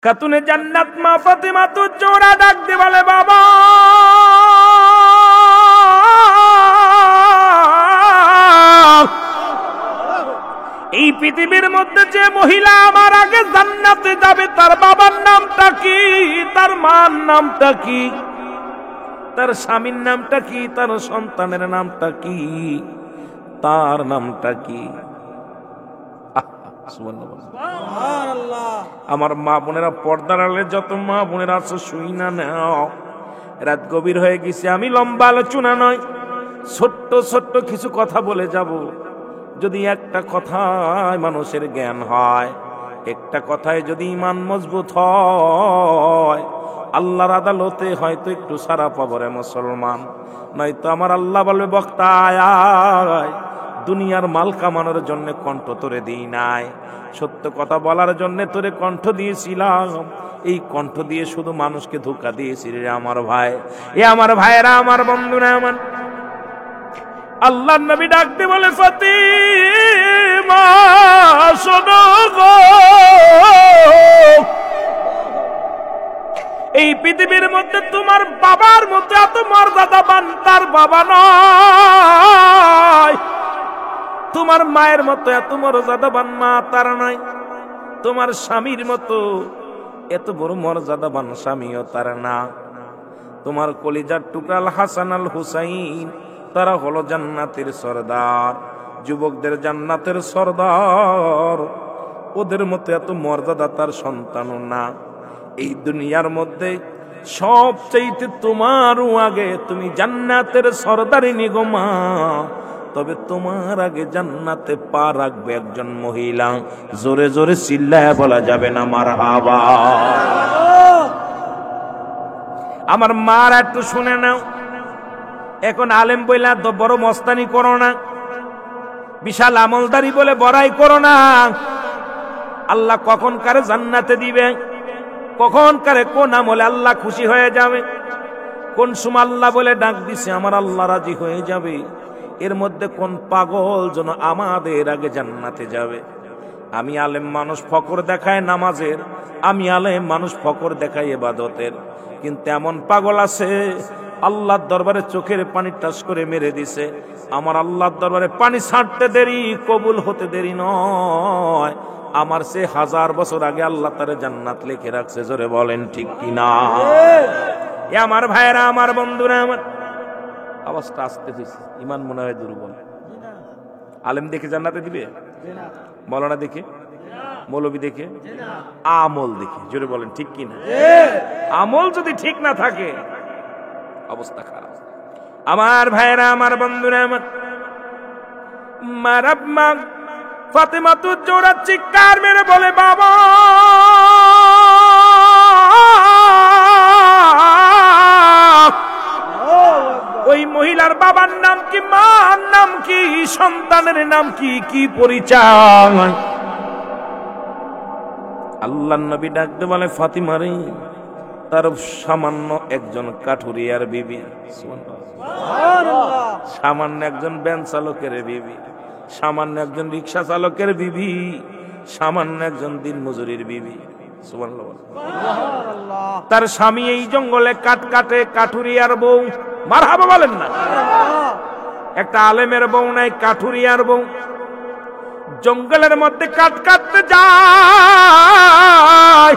খাতুনে জান্নাত মা ফাতেমা তো জোড়া ডাক দিয়ে বলে, বাবা এই পৃথিবীর মধ্যে যে মহিলা আমার আগে জান্নাতে যাবে তার বাবার নামটা কি, তার মার নামটা কি, তার স্বামীর নামটা কি, তার সন্তানের নামটা কি, তার নামটা কি? আমার মা বোনেরা, পর্দার আড়ালে যত মা বোনেরা আছো শুই না নাও। রাত গভীর হয়ে গেছে, আমি লম্বা আলোচনা নয়, ছোট্ট ছোট্ট কিছু কথা বলে যাব। যদি একটা কথায় মানুষের জ্ঞান হয়, একটা কথায় যদি ঈমান মজবুত হয়, আল্লাহর আদালতে হয়তো একটু সারা পাবো রে মুসলমান। নয়তো আমার আল্লাহ বলবে, বক্তা আয়, দুনিয়ার মাল কামানোর জন্য কণ্ঠ তোরে দিই নাই, সত্য কথা বলার জন্য তোরে কণ্ঠ দিয়েছিলাম। এই কণ্ঠ দিয়ে শুধু মানুষকে ধোঁকা দিয়েছি রে আমার ভাই। এ আমার ভাইয়েরা, আমার বন্ধুরা, আমার আল্লাহর নবী ডাকতে বলে, ফাতিমা শোনো গো, এই পৃথিবীর মধ্যে তোমার বাবার মতো এত মর্যাদাবান তার বাবা নয়, তোমার মায়ের মতো এত মর্যাদাবান মা তার নাই, তোমার স্বামীর মতো এত বড় মর্যাদাবান স্বামীও তার না। তোমার কলিজার টুকরা আল হাসান আল হুসাইন তারা হলো জান্নাতের সরদার, যুবকদের জান্নাতের সরদার, ওদের মতো এত মর্যাদা তার সন্তানও না। এই দুনিয়ার মধ্যে সবচেয়ে তোমারও আগে তুমি জান্নাতের সরদারিনী গো মা। তবে তোমার আগে জান্নাতে পা রাখবে একজন মহিলা। জোরে জোরে চিল্লায়া বলা যাবে না মারহাবা। আমার মার একটু শুনে নাও। এখন আলেম বইলা তো বড় মস্তানি করো না, বিশাল আমলদারি বলে বড়াই করো না। আল্লাহ কখন কারে জান্নাতে দিবে, কখন কারে কোন আমলে আল্লাহ খুশি হয়ে যাবে, কোন সময় আল্লাহ বলে ডাক দিছে আমার আল্লাহ রাজি হয়ে যাবে, এর মধ্যে কোন পাগল যেন আমাদের আগে জান্নাতে যাবে। আমি আলেম মানুষ ফকর দেখায় নামাজের, আমি আলেম মানুষ ফকর দেখায় ইবাদতের, কিন্তু এমন পাগল আছে আল্লাহর দরবারে চোখের পানি টাস করে মেরে দিছে। আমার আল্লাহর দরবারে পানি ছাড়তে দেরি, কবুল হতে দেরি নয়। আমার সে 1000 বছর আগে আল্লাহ তারে জান্নাত লিখে রাখছে। জোরে বলেন ঠিক কিনা? এ আমার ভাইরা, আমার বন্ধুরা, আমার আওয়াজটা আসতে হয়েছে, ইমান মনে হয় দুর্বল। আলেম দেখে জান্নাতে দিবে? মৌলানা দেখে, মৌলবী দেখে, আমল দেখে। জোরে বলেন ঠিক কিনা? আমল যদি ঠিক না থাকে অবস্থা খারাপ। আমার ভাইরা, আমার বন্ধুরা, আমার মারাব্মা ফাতেমা তো জোরে চিৎকার মেরে বলে, বাবা ওই মহিলার বাবার নাম কি, মার নাম কি, সন্তানের নাম কি, কি পরিচয়? আল্লাহর নবী ডাকতে বলে, ফাতিমা রে, তার সামান্য একজন কাঠুরিয়ার বিবি, সামান্য একজন ভ্যান চালকের বিবি, সামান্য একজন রিক্সা চালকের বিবি, সামান্য একজন দিন মজুরির বিবি। তার স্বামী এই জঙ্গলে কাঠ কাটে, কাঠুরিয়ার বউ। মারহাবা বলেন না? একটা আলেমের বউ নাই, কাঠুরিয়ার বউ। জঙ্গলের মধ্যে কাঠ কাটতে যায়।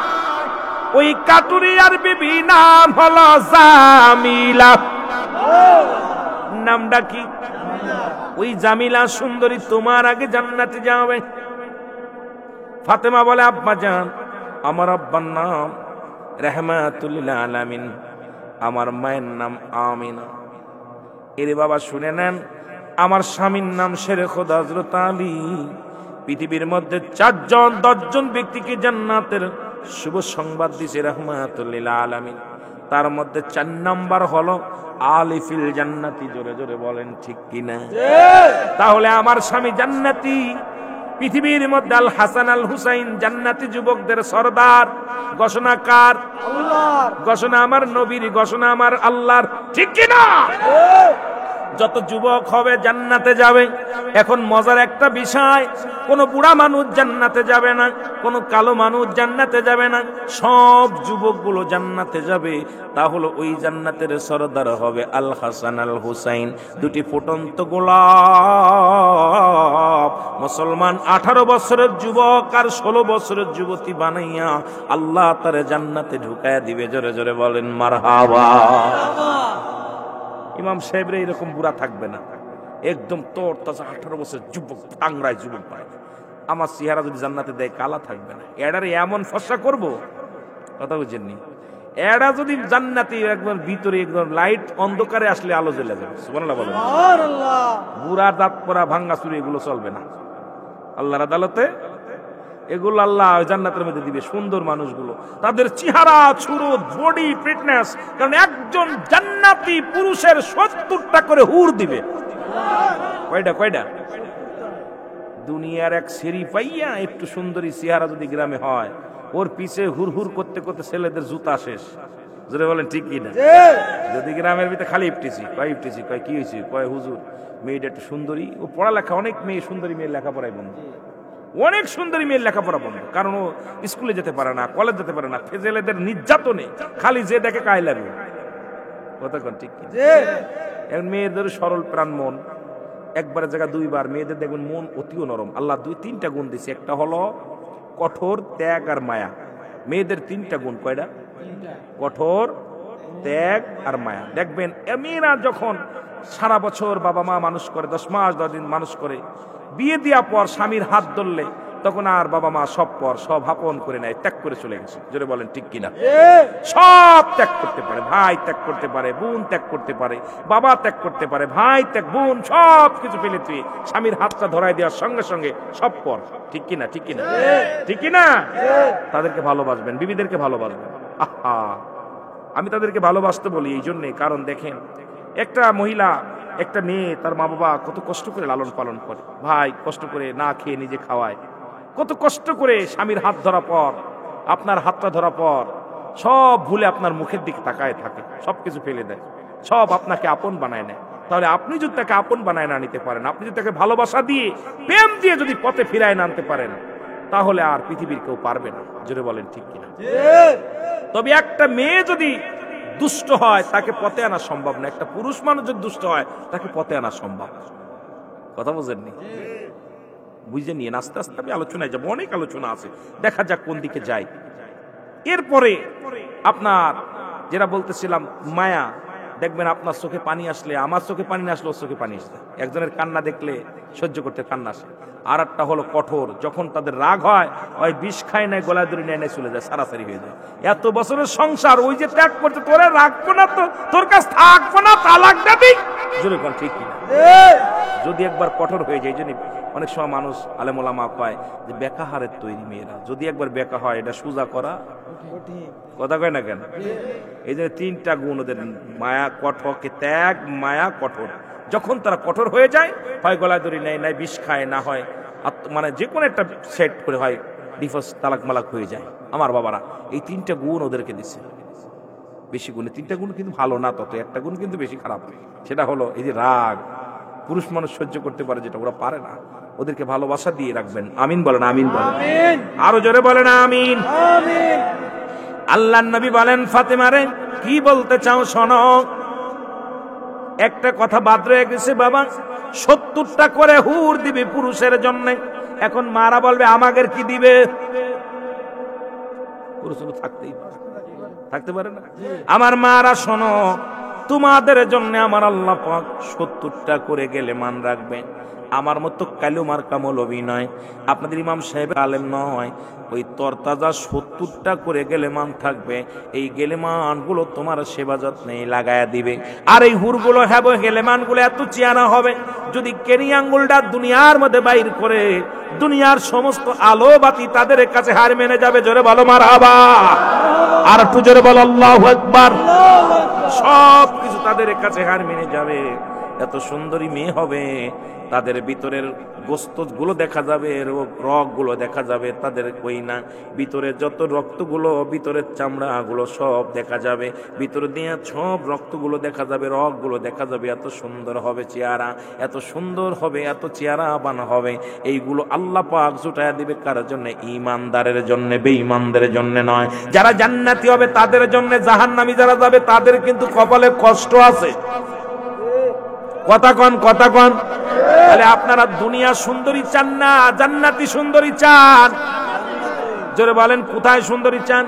ওই কাঠুরিয়ার বিবি নাম হলো জামিলা। নামটা কি? ওই জামিলা সুন্দরী তোমার আগে জান্নাতে যাবে। ফাতেমা বলে, আব্বা জান, আমার আব্বার নাম রাহমাতুল লিল আলামিন, আমার মায়ের নাম আমিনা। এরে বাবা শুনে নেন, আমার স্বামীর নাম শেরে খোদা হযরত আলী। পৃথিবীর মধ্যে 4 জন 10 জন ব্যক্তিকে জান্নাতের শুভ সংবাদ দিয়েছে রাহমাতুল লিল আলামিন। তার মধ্যে 4 নাম্বার হলো আলিফিল জান্নাতি। জোরে জোরে বলেন ঠিক কিনা? তাহলে আমার স্বামী জান্নাতি। পৃথিবীর মধ্যে আল হাসান আল হুসাইন জান্নাতি যুবকদের সরদার। ঘোষণা কার? আল্লাহর। ঘোষণা আমার নবীর, ঘোষণা আমার আল্লাহর। ঠিক কিনা? যত যুবক হবে জান্নাতে যাবে। এখন মজার একটা বিষয়, কোন বুড়া মানুষ জান্নাতে যাবে না, কোন কালো মানুষ জান্নাতে যাবে না, সব যুবকগুলো জান্নাতে যাবে। তাহলে ওই জান্নাতের সরদার হবে আল হাসান আল হুসাইন, দুটি ফুটন্ত গোলাপ। মুসলমান 18 বছরের যুবক আর 16 বছরের যুবতী বানাইয়া আল্লাহ তারে জান্নাতে ঢুকায়া দিবে। জোরে জোরে বলেন মারহাবা। ইমাম সাহেবরা এরকম বুড়া থাকবে না, একদম তোর তাজা 18 বছরের যুবক, টাংরায় যুবক পায়। আমার চেহারা যদি জান্নাতে দেয় কালা থাকবে না, এডারে এমন ফর্সা করব, কথা বুঝেননি? এডা যদি জান্নাতি একদম ভিতরে একদম লাইট, অন্ধকারে আসলে আলো জ্বলে যাবে। সুবহানাল্লাহ বলেন। বুড়া দাঁত পরা ভাঙ্গা চুরি এগুলো চলবে না আল্লাহর আদালতে। এগুলো আল্লাহ জান্নাতের মধ্যে দিবে সুন্দর মানুষগুলো, তাদের চেহারা সুরত বডি ফিটনেস। কারণ একজন জান্নাতি পুরুষের 70টা করে হুর দিবে। কয়টা? দুনিয়ার এক সেরি পাইয়া একটু সুন্দরী চেহারা যদি গ্রামে হয়, ওর পিছে হুর হুর করতে করতে ছেলেদের জুতা শেষ। জোরে বলেন ঠিক কিনা? যদি গ্রামের ভিতরে খালি ইফটিসি কয় কি হয়েছে, কয় হুজুর মেয়েটা একটু সুন্দরী, ও পড়ালেখা, অনেক মেয়ে সুন্দরী মেয়ের লেখাপড়ায় বন্ধ, অনেক সুন্দরী মেয়ের লেখাপড়া বন্ধ, কারণ ও স্কুলে যেতে পারে না, কলেজ যেতে পারে না, ফেজেলেদের নির্যাতনে খালি যে দেখে কায় লাগে। কথা কোন ঠিক কিনা? এখন মেয়েদের সরল প্রাণ মন, একবারের জায়গা দুইবার। মেয়েদের দেখবেন মন অতিও নরম, আল্লাহ 2-3টা গুণ দিছে। একটা হলো কঠোর, ত্যাগ আর মায়া। মেয়েদের 3টা গুণ। কয়টা? কঠোর, ত্যাগ আর মায়া। দেখবেন মেয়েরা যখন সারা বছর বাবা মা মানুষ করে, 10 মাস 10 দিন মানুষ করে, বিয়ে দেওয়া পর স্বামীর হাত ধরলে তখন আর বাবা মা সব আপন করে নেয়, ত্যাগ করে চলে গেছে। জোরে বলেন ঠিক কিনা? সব ত্যাগ করতে পারে, ভাই ত্যাগ করতে পারে, বোন ত্যাগ করতে পারে, বাবা ত্যাগ করতে পারে, ভাই ত্যাগ, বোন সব কিছু ফেলে তুই স্বামীর হাতটা ধরাই দেওয়ার সঙ্গে সঙ্গে সব পর। ঠিক কিনা? ঠিক কিনা? ঠিক কিনা? তাদেরকে ভালোবাসবেন, বিবিদেরকে ভালোবাসবেন। আহা, আমি তাদেরকে ভালোবাসতে বলি এই জন্যে, কারণ দেখেন একটা মহিলা, একটা মেয়ে, তার মা বাবা কত কষ্ট করে লালন পালন করে, ভাই কষ্ট করে না খেয়ে নিজে খাওয়ায়, কত কষ্ট করে স্বামীর হাত ধরা পর, আপনার হাতটা ধরা পর সব ভুলে আপনার মুখের দিকে তাকায় থাকে, সবকিছু ফেলে দেয়, সব আপনাকে আপন বানায় নেয়। তাহলে আপনি যদি তাকে আপন বানায় না নিতে পারেন, আপনি যদি তাকে ভালোবাসা দিয়ে, প্রেম দিয়ে যদি পথে ফিরায় না আনতে পারেন, তাহলে আর পৃথিবীর কেউ পারবে না। জোরে বলেন ঠিক কিনা? তবে একটা মেয়ে যদি দুষ্ট হয় তাকে পথে আনা সম্ভব না, একটা পুরুষ মানুষ যদি দুষ্ট হয় তাকে পথে আনা সম্ভব। কথা বুঝেননি? বুঝে নিয়ে আস্তে আস্তে আমি আলোচনায় যাবো, অনেক আলোচনা আছে, দেখা যাক কোন দিকে যাই। এরপরে আপনার যেটা বলতেছিলাম মায়া, দেখবেন আপনার চোখে পানি আসলে, আমার চোখে পানি না আসলে ওর চোখে পানি আসে। একজনের কান্না দেখলে সহ্য করতে কান্না আসে। আর একটা হলো কঠোর, যখন তাদের রাগ হয় ওই বিষ খায় নাই, গলায় ধরে নেয় চলে যায়, সারাসারি হয়ে যায়। এত বছরের সংসার, ওই যে ত্যাগ করছে, তোরে রাখবো না, তো তোর কাছ থাকবো না, তালাক দেবি। জোরে কোন ঠিক কিনা? যদি একবার কঠোর হয়ে যায়, জন্য অনেক সময় মানুষ আলেম ওলামা কয় যে বেকাহারের তৈরি মেয়েরা, যদি একবার বেকা হয় এটা সোজা করা কথা কয় না কেন? এই যে 3টা গুণ ওদের, মায়া, কঠোর, ত্যাগ, মায়া, কঠোর। যখন তারা কঠোর হয়ে যায়, হয় গলায় দড়ি নেয়, নাই বিষ খায়, না হয় মানে যে কোনো একটা সেট করে হয় ডিভোর্স, তালাক মালাক হয়ে যায়। আমার বাবারা এই 3টা গুণ ওদেরকে দিচ্ছে, বেশি গুণে 3টা গুণ কিন্তু ভালো না, তত একটা গুণ কিন্তু বেশি খারাপ। সেটা হলো এই যে রাগ, পুরুষ মানুষ সহ্য করতে পারে যেটা ওরা পারে না, ওদেরকে ভালোবাসা দিয়ে রাখবেন। আমিন বলেন, আমিন বলেন, আরো জোরে বলেন আমিন। আল্লাহর নবী বলেন ফাতেমারে, কি বলতে চাও শোনো। একটা কথা বাদ রয়ে গেছে বাবা, 70টা করে হুর দিবে পুরুষের জন্য। এখন মারা বলবে আমাদের কি দিবে? পুরুষ থাকতে পারে না। আমার মারা শোনো, তোমাদের জন্য আমার আল্লাহ পাক 70টা করে গেলে মান রাখবে। আমার মতো কালো মার্কা মৌলবী নয়, আপনাদের ইমাম সাহেব আলেম নয়, ওই তরতাজা 70টা করে গেলেমান থাকবে। এই গেলেমান গুলো তোমার সেবা যত্নে লাগায়া দিবে। আর এই হুরগুলো হ্যাঁ গেলেমান গুলো এত চেয়ারা হবে, যদি কেনি আঙ্গুলটা দুনিয়ার মধ্যে বাইর করে, দুনিয়ার সমস্ত আলো বাতি তাদের কাছে হার মেনে যাবে। জোরে বলো মারহাবা, আর একটু জোরে বলো আল্লাহু আকবার। সব কিছু তাদের কাছে হার মেনে যাবে। এত সুন্দরী মেয়ে হবে, তাদের ভিতরের গোস্ত গুলো দেখা যাবে, রগ গুলো দেখা যাবে, তাদের কই না। ভিতরে যত রক্তগুলো, ভিতরের চামড়া গুলো সব দেখা যাবে, ভিতরে দিয়ে সব রক্তগুলো দেখা যাবে, রগ গুলো দেখা যাবে। এত সুন্দর হবে চেহারা, এত সুন্দর হবে, এত চেহারা বানা হবে। এইগুলো আল্লাহ পাক জুটায়া দিবে কার জন্য? ঈমানদারের জন্য, বেঈমানদের জন্য নয়। যারা জান্নাতি হবে তাদের জন্য, জাহান্নামী যারা যাবে তাদের কিন্তু কপালে কষ্ট আছে। কথা কন, কথা কন। তাহলে আপনারা দুনিয়া সুন্দরী চান না জান্নাতি সুন্দরী চান? জোরে বলেন, কোথায় সুন্দরী চান?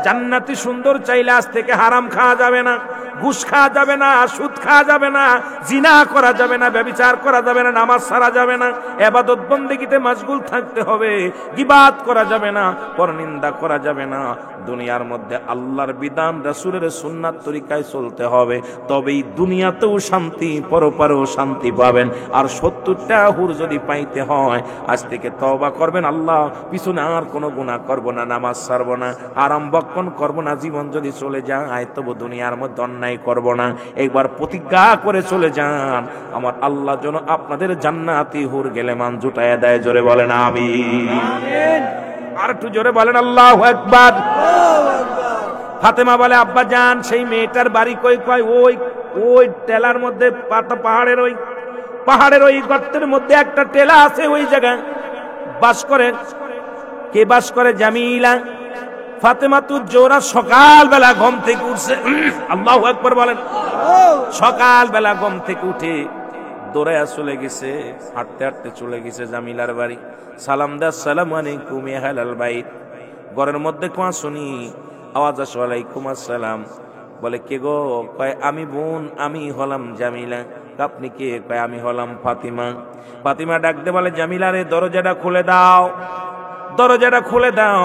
জান্নাতি সুন্দর চাইলে আজ থেকে হারাম খাওয়া যাবে না, ঘুষ খাওয়া যাবে না, সুদ খাওয়া যাবে না, জিনা করা যাবে না, ব্যভিচার করা যাবে না, নামাজ ছাড়া যাবে না, ইবাদত বন্দেগীতে মশগুল থাকতে হবে, গীবাত করা যাবে না, পরনিন্দা করা যাবে না। দুনিয়ার মধ্যে আল্লাহর বিধান, রাসূলের সুন্নাত তরিকায় চলতে হবে, তবেই দুনিয়াতেও শান্তি, পরপারেও শান্তি পাবেন। আর 70টা হুর যদি পাইতে হয়, আজ থেকে তওবা করবেন, আল্লাহ পিছনে আর কোনো গুনাহ করব না, নামাজ ছাড়ব না, আরাম বক্ষণ করব না। জীবন যদি চলে যায় তবু দুনিয়ার মধ্যে অন্যায় করব না। একবার প্রতিজ্ঞা করে চলে যান, আমার আল্লাহ যেন আপনাদের জান্নাতি হুর গেলেমান জুটায়া দেয়। জোরে বলেন আমিন। আর একটু জোরে বলেন আল্লাহু আকবার। ফাতেমা বলে, আব্বা জান সেই মেয়েটার বাড়ি কই? কয় ওই ওই টেলার মধ্যে, পাহাড়ের ওই গর্তের মধ্যে একটা টেলা আছে, ওই জায়গায় বাস করে। কে বাস করে? জামিলা। ফাতেমা তু জোরা সকালবেলা ঘুম থেকে উঠছে, আল্লাহু আকবার বলেন। সকালবেলা ঘুম থেকে উঠে দৌড়াইয়া চলে গেছে, হাঁটতে হাঁটতে চলে গেছে জামিলার বাড়ি। সালাম দা, আসসালামু আলাইকুম ইয়া আহলাল বাইত। ঘরের মধ্যে কোয়া শুনি আওয়াজ আসে, ওয়ালাইকুম আসসালাম। বলে, কে গো? কয় আমি বোন, আমি হলাম জামিলা। আপনি কে? কয় আমি হলাম ফাতিমা। ফাতিমা ডাকতে বলে, জামিলা রে, দরজাটা খুলে দাও, দরজাটা খুলে দাও।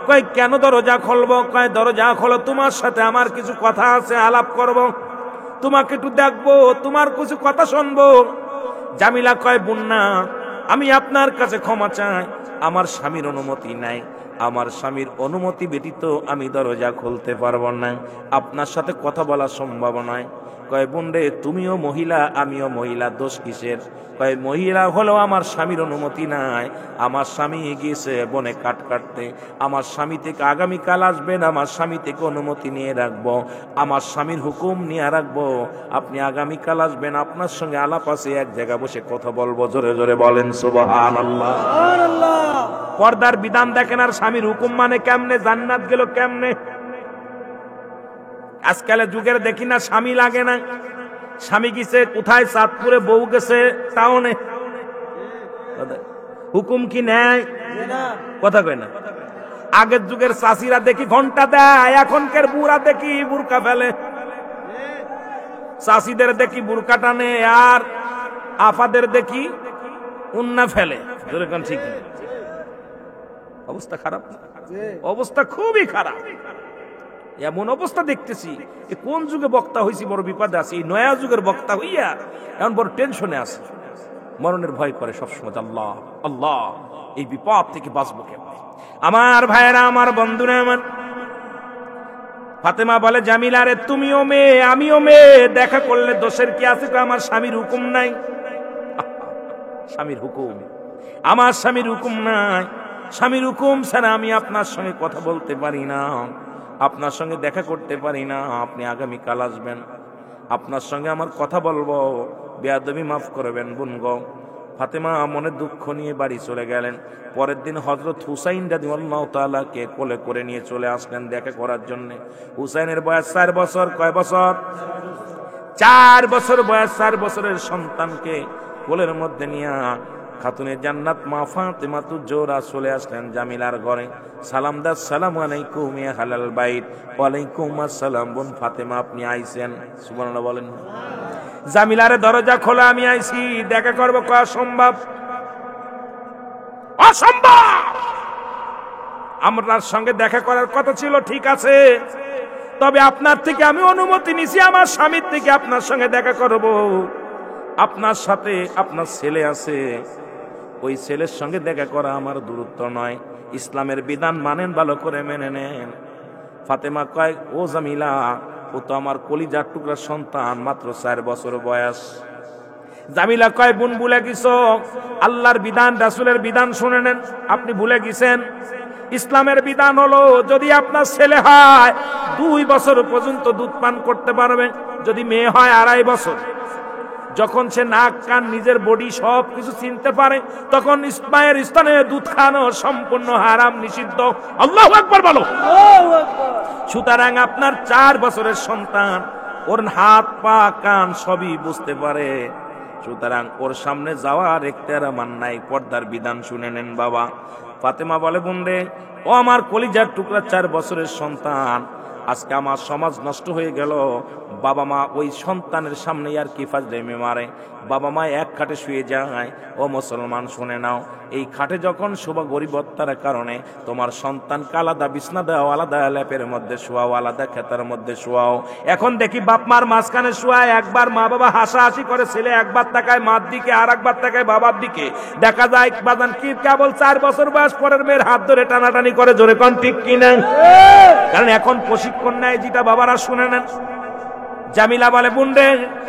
কয় কেন দরজা খুলবো? কয় দরজা খোলো, তোমার সাথে আমার কিছু কথা আছে, আলাপ করব, তোমাকে একটু দেখবো, তোমার কিছু কথা শুনবো। জামিলা কয়, বুন্না আমি আপনার কাছে ক্ষমা চাই, আমার স্বামীর অনুমতি নাই, আমার স্বামীর অনুমতি ব্যতীত আমি দরজা খুলতে পারবো না, আপনার সাথে কথা বলা সম্ভব নয়। কয়, বোন রে, তুমিও মহিলা, আমিও মহিলা, দোষ কিসের? কয়, মহিলা হলেও আমার স্বামীর অনুমতি নাই, আমার স্বামী গিয়েছে বনে কাঠ কাটতে, আমার স্বামী থেকে আগামীকাল আসবেন, আমার স্বামী থেকে অনুমতি নিয়ে রাখবো, আমার স্বামীর হুকুম নিয়ে রাখবো, আপনি আগামীকাল আসবেন, আপনার সঙ্গে আলাপ আছে, এক জায়গায় বসে কথা বলবো। জোরে জোরে বলেন সুবহানাল্লাহ। পর্দার বিধান দেখেন, আর স্বামীর হুকুম মানে কেমনে? জান্নাত গেল কেমনে? আজকালের যুগের দেখি না স্বামী লাগে না, স্বামী গেছে কোথায়? চাঁদপুরে, বউ গেছে টাউনে। হুকুম কি নেয়? কথা কয় না। আগের যুগের চাষিরা দেখি ঘন্টা দেয়, এখনকার বুড়া দেখি বুরকা ফেলে। চাষিদের দেখি বুরকা টানে, আর আফাদের দেখি উন্না ফেলে। ঠিক অবস্থা খারাপ, অবস্থা খুবই খারাপ। এমন অবস্থা দেখতেছি, কোন যুগে বক্তা হয়েছি, বড় বিপদে আছি। এই নয়া যুগের বক্তা হইয়া এমন বড় টেনশনে আছে, মরণের ভয় করে সবসময়। আল্লাহ আল্লাহ, এই বিপদ থেকে বাঁচবো কেমন? আমার ভাইয়েরা, আমার বন্ধুরা, আমার ফাতেমা বলে, জামিলা রে, তুমিও মেয়ে, আমিও মেয়ে, দেখা করলে দোষের কি আছে? আমার স্বামীর হুকুম নাই। স্বামীর হুকুম, আমার স্বামীর হুকুম নাই। স্বামীর হুকুম ছাড়া আমি আপনার সঙ্গে কথা বলতে পারি না, আপনার সঙ্গে দেখা করতে পারি না। আপনি আগামীকাল আসবেন, আপনার সঙ্গে আমার কথা বলবো, বেয়াদবি মাফ করবেন বোন গো। ফাতেমা মনে দুঃখ নিয়ে বাড়ি চলে গেলেন। পরের দিন হযরত হুসাইন রাদিয়াল্লাহু তাআলাকে কোলে করে নিয়ে চলে আসলেন দেখা করার জন্য। হুসাইনের বয়স 4 বছর। কয় বছর? 4 বছর বয়স। 4 বছরের সন্তানকে কোলের মধ্যে নিয়ে খাতুনে জান্নাত মা ফাতেমা তু জোহরা চলে আসলেন জামিলার ঘরে। সালাম দা, আসসালামু আলাইকুম ইয়া আহলাল বাইত। ওয়ালাইকুম আসসালাম। বোন ফাতেমা, আপনি আইছেন? সুবহানাল্লাহ বলেন। জামিলারে, দরজা খোলা, আমি আইছি, দেখা করবো। কয় অসম্ভব, অসম্ভব। আমার সঙ্গে দেখা করার কথা ছিল, ঠিক আছে, তবে আপনার থেকে আমি অনুমতি নিছি, আমার স্বামীর থেকে আপনার সঙ্গে দেখা করব। আপনার সাথে আপনার ছেলে আছে, ওই ছেলের সঙ্গে দেখা করা আমার দূরত্ব নয়। ইসলামের বিধান মানেন, ভালো করে মেনে নেন। ফাতেমা কয়, ও জামিলা, ও তো আমার কলিজার টুকরা সন্তান, মাত্র 4 বছর বয়স। জামিলা কয়, বোন ভুলে গেছো, আল্লাহর বিধান রাসূলের বিধান শুনে নেন। আপনি ভুলে গেছেন ইসলামের বিধান হলো যদি আপনার ছেলে হয় 2 বছর পর্যন্ত দুধ পান করতে পারবে, যদি মেয়ে হয় 2.5 বছর। যখন সে নাক কান নিজের বডি সব কিছু চিনতে পারে তখন মায়ের স্তনে দুধ খাওয়ানো সম্পূর্ণ হারাম, নিষিদ্ধ। আল্লাহু আকবার বলো। সুতরাং আপনার 4 বছরের সন্তান ওর হাত পা কান সবই বুঝতে পারে, সুতরাং ওর সামনে যাওয়ার এখতিয়ার আমার নাই। পর্দার বিধান শুনে নেন বাবা। ফাতেমা বলে, বোন রে, ও আমার কলিজার টুকরা 4 বছরের সন্তান, আজকে আমার সমাজ নষ্ট হয়ে গেল। বাবা মা ওই সন্তানের সামনে আর কি ফাজলামি মারে, বাবা মা এক খাটে শুয়ে যায়। ও মুসলমান শুনে নাও, এই খাটে যখন শোভা গরিবত্তার কারণে তোমার সন্তানকে আলাদা বিছনা দাও, আলাদা ল্যাপের মধ্যে শোয়াও, আলাদা খেতার মধ্যে শোয়াও। এখন দেখি বাপ মার মাঝখানে শোয়ায়, একবার মা বাবা হাসাহাসি করে, ছেলে একবার তাকায় মার দিকে আর একবার তাকায় বাবার দিকে। দেখা যায় বাজান কি কেবল 4 বছর বয়স পরের মেয়ের হাত ধরে টানাটানি করে, জোরে কোন ঠিক কিনা? কারণ এখন প্রশিক্ষণ নেয়, যেটা বাবারা শুনে নেন। জামিলা বলে, বোন রে,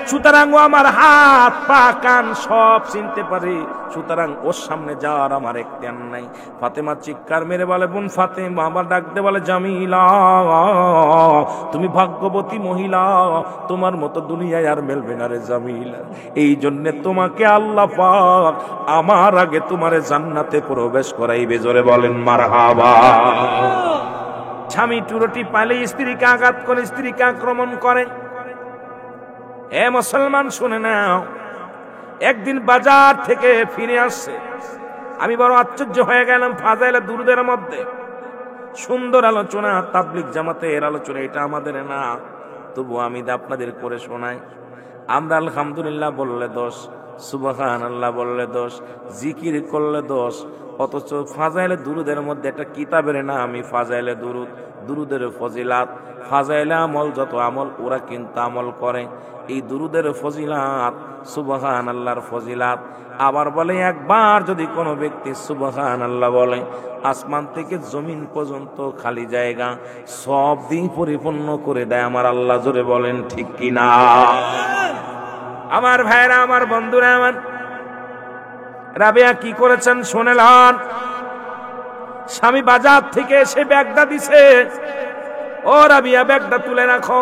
সুতরাং ও আমার হাত পা কান সব চিনতে পারে, সুতরাং ওর সামনে যাওয়ার আমার এখতিয়ার নাই। ফাতেমা চিৎকার মেরে বলে, বোন ফাতেমা, আবার ডাকতে বলে, জামিলা তুমি ভাগ্যবতী মহিলা, তোমার মতো দুনিয়ায় আর মেলবে না রে জামিলা। এই জন্য তোমাকে আল্লাহ পাক আমার আগে তোমারে জান্নাতে প্রবেশ করাইবে, জোরে বলেন মারহাবা। স্বামী টুরটি পালে স্ত্রীকে আঘাত করে, স্ত্রীকে আক্রমণ করে। এ মুসলমান শুনে নাও, একদিন বাজার থেকে ফিরে আসছে, আমি বড় আশ্চর্য হয়ে গেলাম। ফাজাইলে দুরুদের মধ্যে সুন্দর আলোচনা, তাবলিগ জামাতের আলোচনা, এটা আমাদের না, তবু আমি আপনাদের করে শোনাই। আমরা আলহামদুলিল্লাহ বললে দোষ, সুবহানাল্লাহ বললে দোষ, জিকির করলে দোষ, অথচ ফাজাইলে দুরুদের মধ্যে একটা কিতাবের নাম আমি ফাজাইলে দুরুদ, দুরুদের ফজিলাত, ফাজাইলে আমল, যত আমল ওরা কিন্তু আমল করে। এই দুরুদের ফজিলাত, সুবহানাল্লাহর ফজিলাত। আবার বলে, একবার যদি কোনো ব্যক্তি সুবহানাল্লাহ বলে, আসমান থেকে জমিন পর্যন্ত খালি জায়গা সব দিন পরিপূর্ণ করে দেয় আমার আল্লাহ, জোরে বলেন ঠিক কিনা? আমার ভাইরা, আমার বন্ধুরা, আমার রাবেয়া কি করেছেন শুনেলেন? স্বামী বাজার থেকে এসে ব্যাগটা দিছে, ও রাবিয়া ব্যাগটা তুলে রাখো।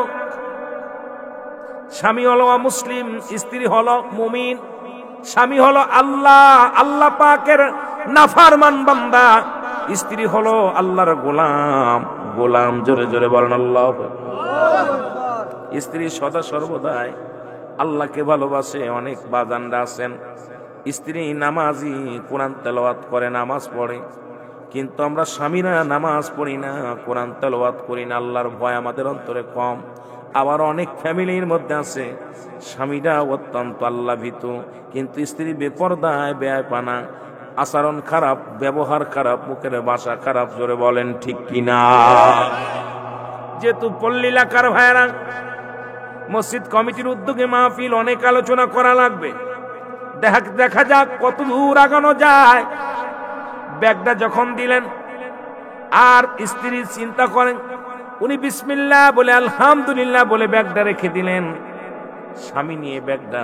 স্বামী হলো মুসলিম, স্ত্রী হলো মুমিন। স্বামী হলো আল্লাহ পাকের নাফরমান বান্দা, স্ত্রী হলো আল্লাহর গোলাম। জোরে জোরে বলেন আল্লাহু আকবার। স্ত্রী সদা সর্বদাই আল্লাহকে ভালোবাসে। অনেক বাজানরা আছেন স্ত্রী নামাজি, কোরআন তেলাওয়াত করে, নামাজ পড়ে, কিন্তু আমরা স্বামীরা নামাজ পড়ি না, কোরআন তেলাওয়াত করি না, আল্লাহর ভয় আমাদের অন্তরে কম। আবার অনেক ফ্যামিলির মধ্যে আছে স্বামীরা অত্যন্ত আল্লাহ ভীতু, কিন্তু স্ত্রী বেপরদায়, বেয়াপানা, আচরণ খারাপ, ব্যবহার খারাপ, মুখের ভাষা খারাপ, জোরে বলেন ঠিক কিনা? যেহেতু পল্লী এলাকার ভাইরা, মসজিদ কমিটির উদ্যোগে মাহফিল, অনেক আলোচনা করা লাগবে। দেখা যাক কত দূর আগানো যায়। ব্যাগটা যখন দিলেন আর স্ত্রী চিন্তা করেন, উনি বিসমিল্লাহ বলে, আলহামদুলিল্লাহ বলে ব্যাগটা রেখে দিলেন। স্বামী নিয়ে ব্যাগটা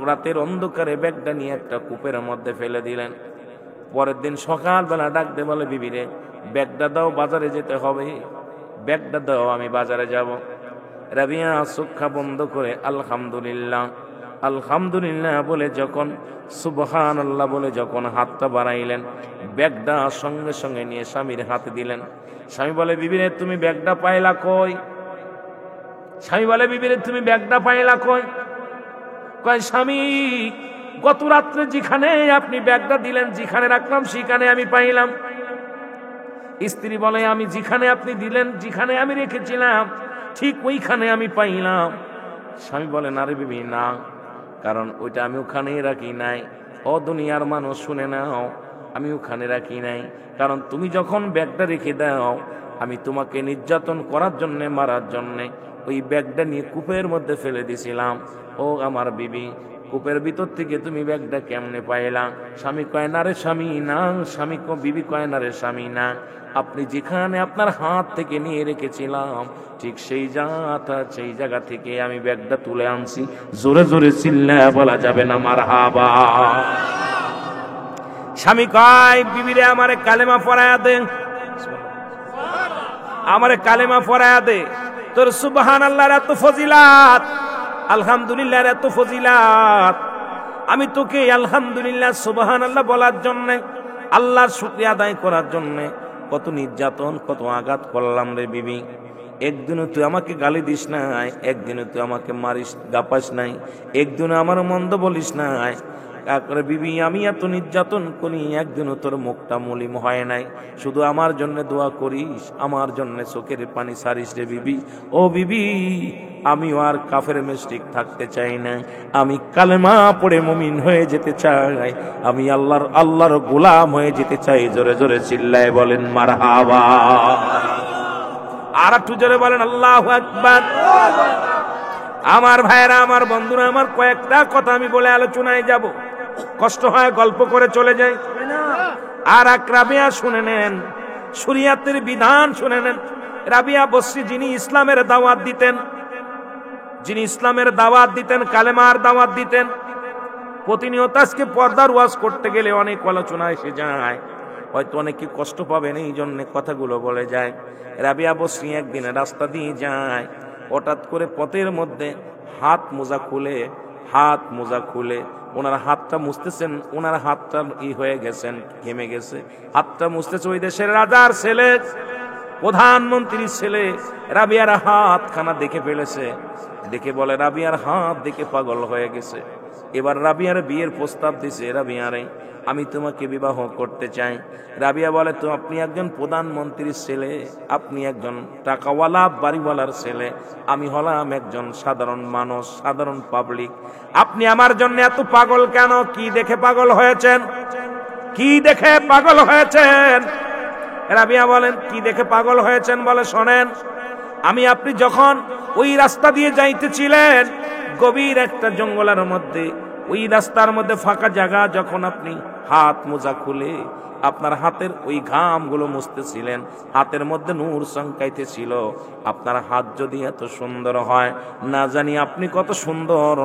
রাতের অন্ধকারে ব্যাগটা নিয়ে একটা কূপের মধ্যে ফেলে দিলেন। পরের দিন সকালবেলা ডাকতে বলে, বিবি রে, ব্যাগটা দাও, বাজারে যেতে হবে, ব্যাগটা দাও, আমি বাজারে যাব। রাবিয়া চোখা বন্ধ করে আলহামদুলিল্লাহ আলহামদুলিল্লাহ বলে যখন, সুবহানাল্লাহ বলে যখন হাতটা বাড়াইলেন, ব্যাগটা সঙ্গে সঙ্গে নিয়ে স্বামীর হাতে দিলেন। স্বামী বলে, বিবিরে তুমি ব্যাগটা পাইলা কই? স্বামী বলে, বিবিরে তুমি ব্যাগটা পাইলা কই? কয়, স্বামী গত রাত্রে যেখানে আপনি ব্যাগটা দিলেন, যেখানে রাখলাম সেখানে আমি পাইলাম। স্ত্রী বলে, আমি যেখানে আপনি দিলেন, যেখানে আমি রেখেছিলাম ঠিক ওইখানে আমি পাইলাম। স্বামী বলে, না রে বিবি, না, কারণ ওইটা আমি ওখানেই রাখি নাই। ও দুনিয়ার মানুষ শুনে নাও, আমি ওখানে রাখি নাই, কারণ তুমি যখন ব্যাগটা রেখে দাও, আমি তোমাকে নির্যাতন করার জন্যে, মারার জন্যে ওই ব্যাগটা নিয়ে কূপের মধ্যে ফেলে দিয়েছিলাম। ও আমার বিবি, কূপের ভিতর থেকে তুমি ব্যাগটা কেমনে পাইলা? স্বামী কয় না রে স্বামী না, স্বামী বিবি কয় না রে স্বামী না, আপনি যেখানে আপনার হাত থেকে নিয়ে রেখেছিলাম ঠিক সেই জায়গা থেকে আমি ব্যাগটা তুলে আনছি। জোরে জোরে চিল্লায়া বলা যাবে না মারহাবা। স্বামী কয় বিবিরে আমারে কালেমা পড়ায়া দে, আমারে কালেমা পড়ায়া দে। তোর সুবহানাল্লাহর এত ফজিলাত, আলহামদুলিল্লাহর এত ফজিলাত, আমি তোকে আলহামদুলিল্লাহ সুবহানাল্লাহ বলার জন্য, আল্লাহর শুকরিয়া আদায় করার জন্য কত নির্যাতন কত আঘাত করলাম রে বিবি। একদিনও তুই আমাকে গালি দিস নাই, একদিনও তুই আমাকে মারিস গাপাস নাই, একদিনও আমার মন্দ বলিস নাই। তারপরে বিবি আমি এত নির্যাতন করি, একদিনও তোর মুখটা মলিম হয় নাই। শুধু আমার জন্য দোয়া করিস, আমার জন্য চোখের পানি সারিস রে বিবি। ও বিবি, আমি আর কাফের মিশরিক থাকতে চাই না, আমি কালেমা পড়ে মুমিন হয়ে যেতে চাই, আমি আল্লাহর গোলাম হয়ে যেতে চাই। জোরে জোরে চিল্লায় বলেন মারহাবা। আর একটু জোরে বলেন আল্লাহু আকবার। আমার ভাইরা, আমার বন্ধুরা, আমার কয়েকটা কথা আমি বলে আলোচনায় যাব, কষ্ট হয় গল্প করে চলে যাই। আর এক রাবিয়া শুনে নেন, শরিয়াতের বিধান শুনে নেন। রাবিয়া বসরি যিনি ইসলামের দাওয়াত দিতেন, যিনি ইসলামের দাওয়াত দিতেন, কালেমার দাওয়াত দিতেন, প্রতিনিয়ত আজকে পর্দার ওয়াজ করতে গেলে অনেক আলোচনা এসে যায়, হয়তো অনেকে কষ্ট পাবেন এই জন্য কথাগুলো বলে যায়। রাবিয়া বসরি একদিন রাস্তা দিয়ে যায়, হঠাৎ করে পথের মধ্যে হাত মোজা খুলে ওনার হাতটা মুছতেছেন, ওনার হাতটা হয়ে গেছেন, ঘেমে গেছে, হাতটা মুছতেছে। ওই দেশের রাজার ছেলে, প্রধানমন্ত্রীর ছেলে রাবিয়ার হাতখানা দেখে ফেলেছে, দেখে বলে রাবিয়ার হাত দেখে পাগল হয়ে গেছে। এবার রাবিয়ার বিয়ের প্রস্তাব দিছে, রাবিয়ারে আমি তোমাকে বিবাহ করতে চাই। রাবিয়া বলে তো আপনি একজন প্রধানমন্ত্রীর ছেলে, আপনি একজন টাকাওয়ালা বাড়িওয়ালার ছেলে, আমি হলাম একজন সাধারণ মানুষ, সাধারণ পাবলিক, আপনি আমার জন্য এত পাগল কেন? কি দেখে পাগল হয়েছেন? কি দেখে পাগল হয়েছেন? রাবিয়া বলেন কি দেখে পাগল হয়েছেন? বলে শোনেন, আপনি যখন ওই রাস্তা দিয়ে যাইতেছিলেন, গভীর একটা জঙ্গলের মধ্যে, ওই রাস্তার মধ্যে ফাঁকা জায়গা, যখন আপনি হাত মোজা খুলে আপনার হাতের ওই ঘামগুলো মুছতেছিলেন, হাতের মধ্যে নূর চমকাইতেছিল। আপনার হাত যদি এত সুন্দর হয়, না জানি আপনি কত সুন্দর,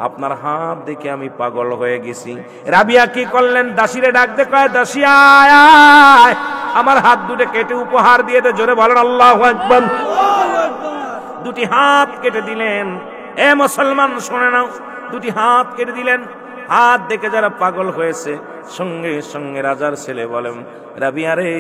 আপনার হাত দেখে আমি পাগল হয়ে গেছি। রাবিয়া কি করলেন? দাসীরে ডাক দে, কয় দাসী আয় আয়, আমার হাত দুটো কেটে উপহার দিয়ে দে। জোরে বলেন আল্লাহু আকবার। দুটি হাত কেটে দিলেন। এ মুসলমান শুনে নাও, দুটি হাত কেটে দিলেন। হাত দেখে যারা পাগল হয়েছে, সঙ্গে সঙ্গে রাজার ছেলে বলেন রাবিয়া রে,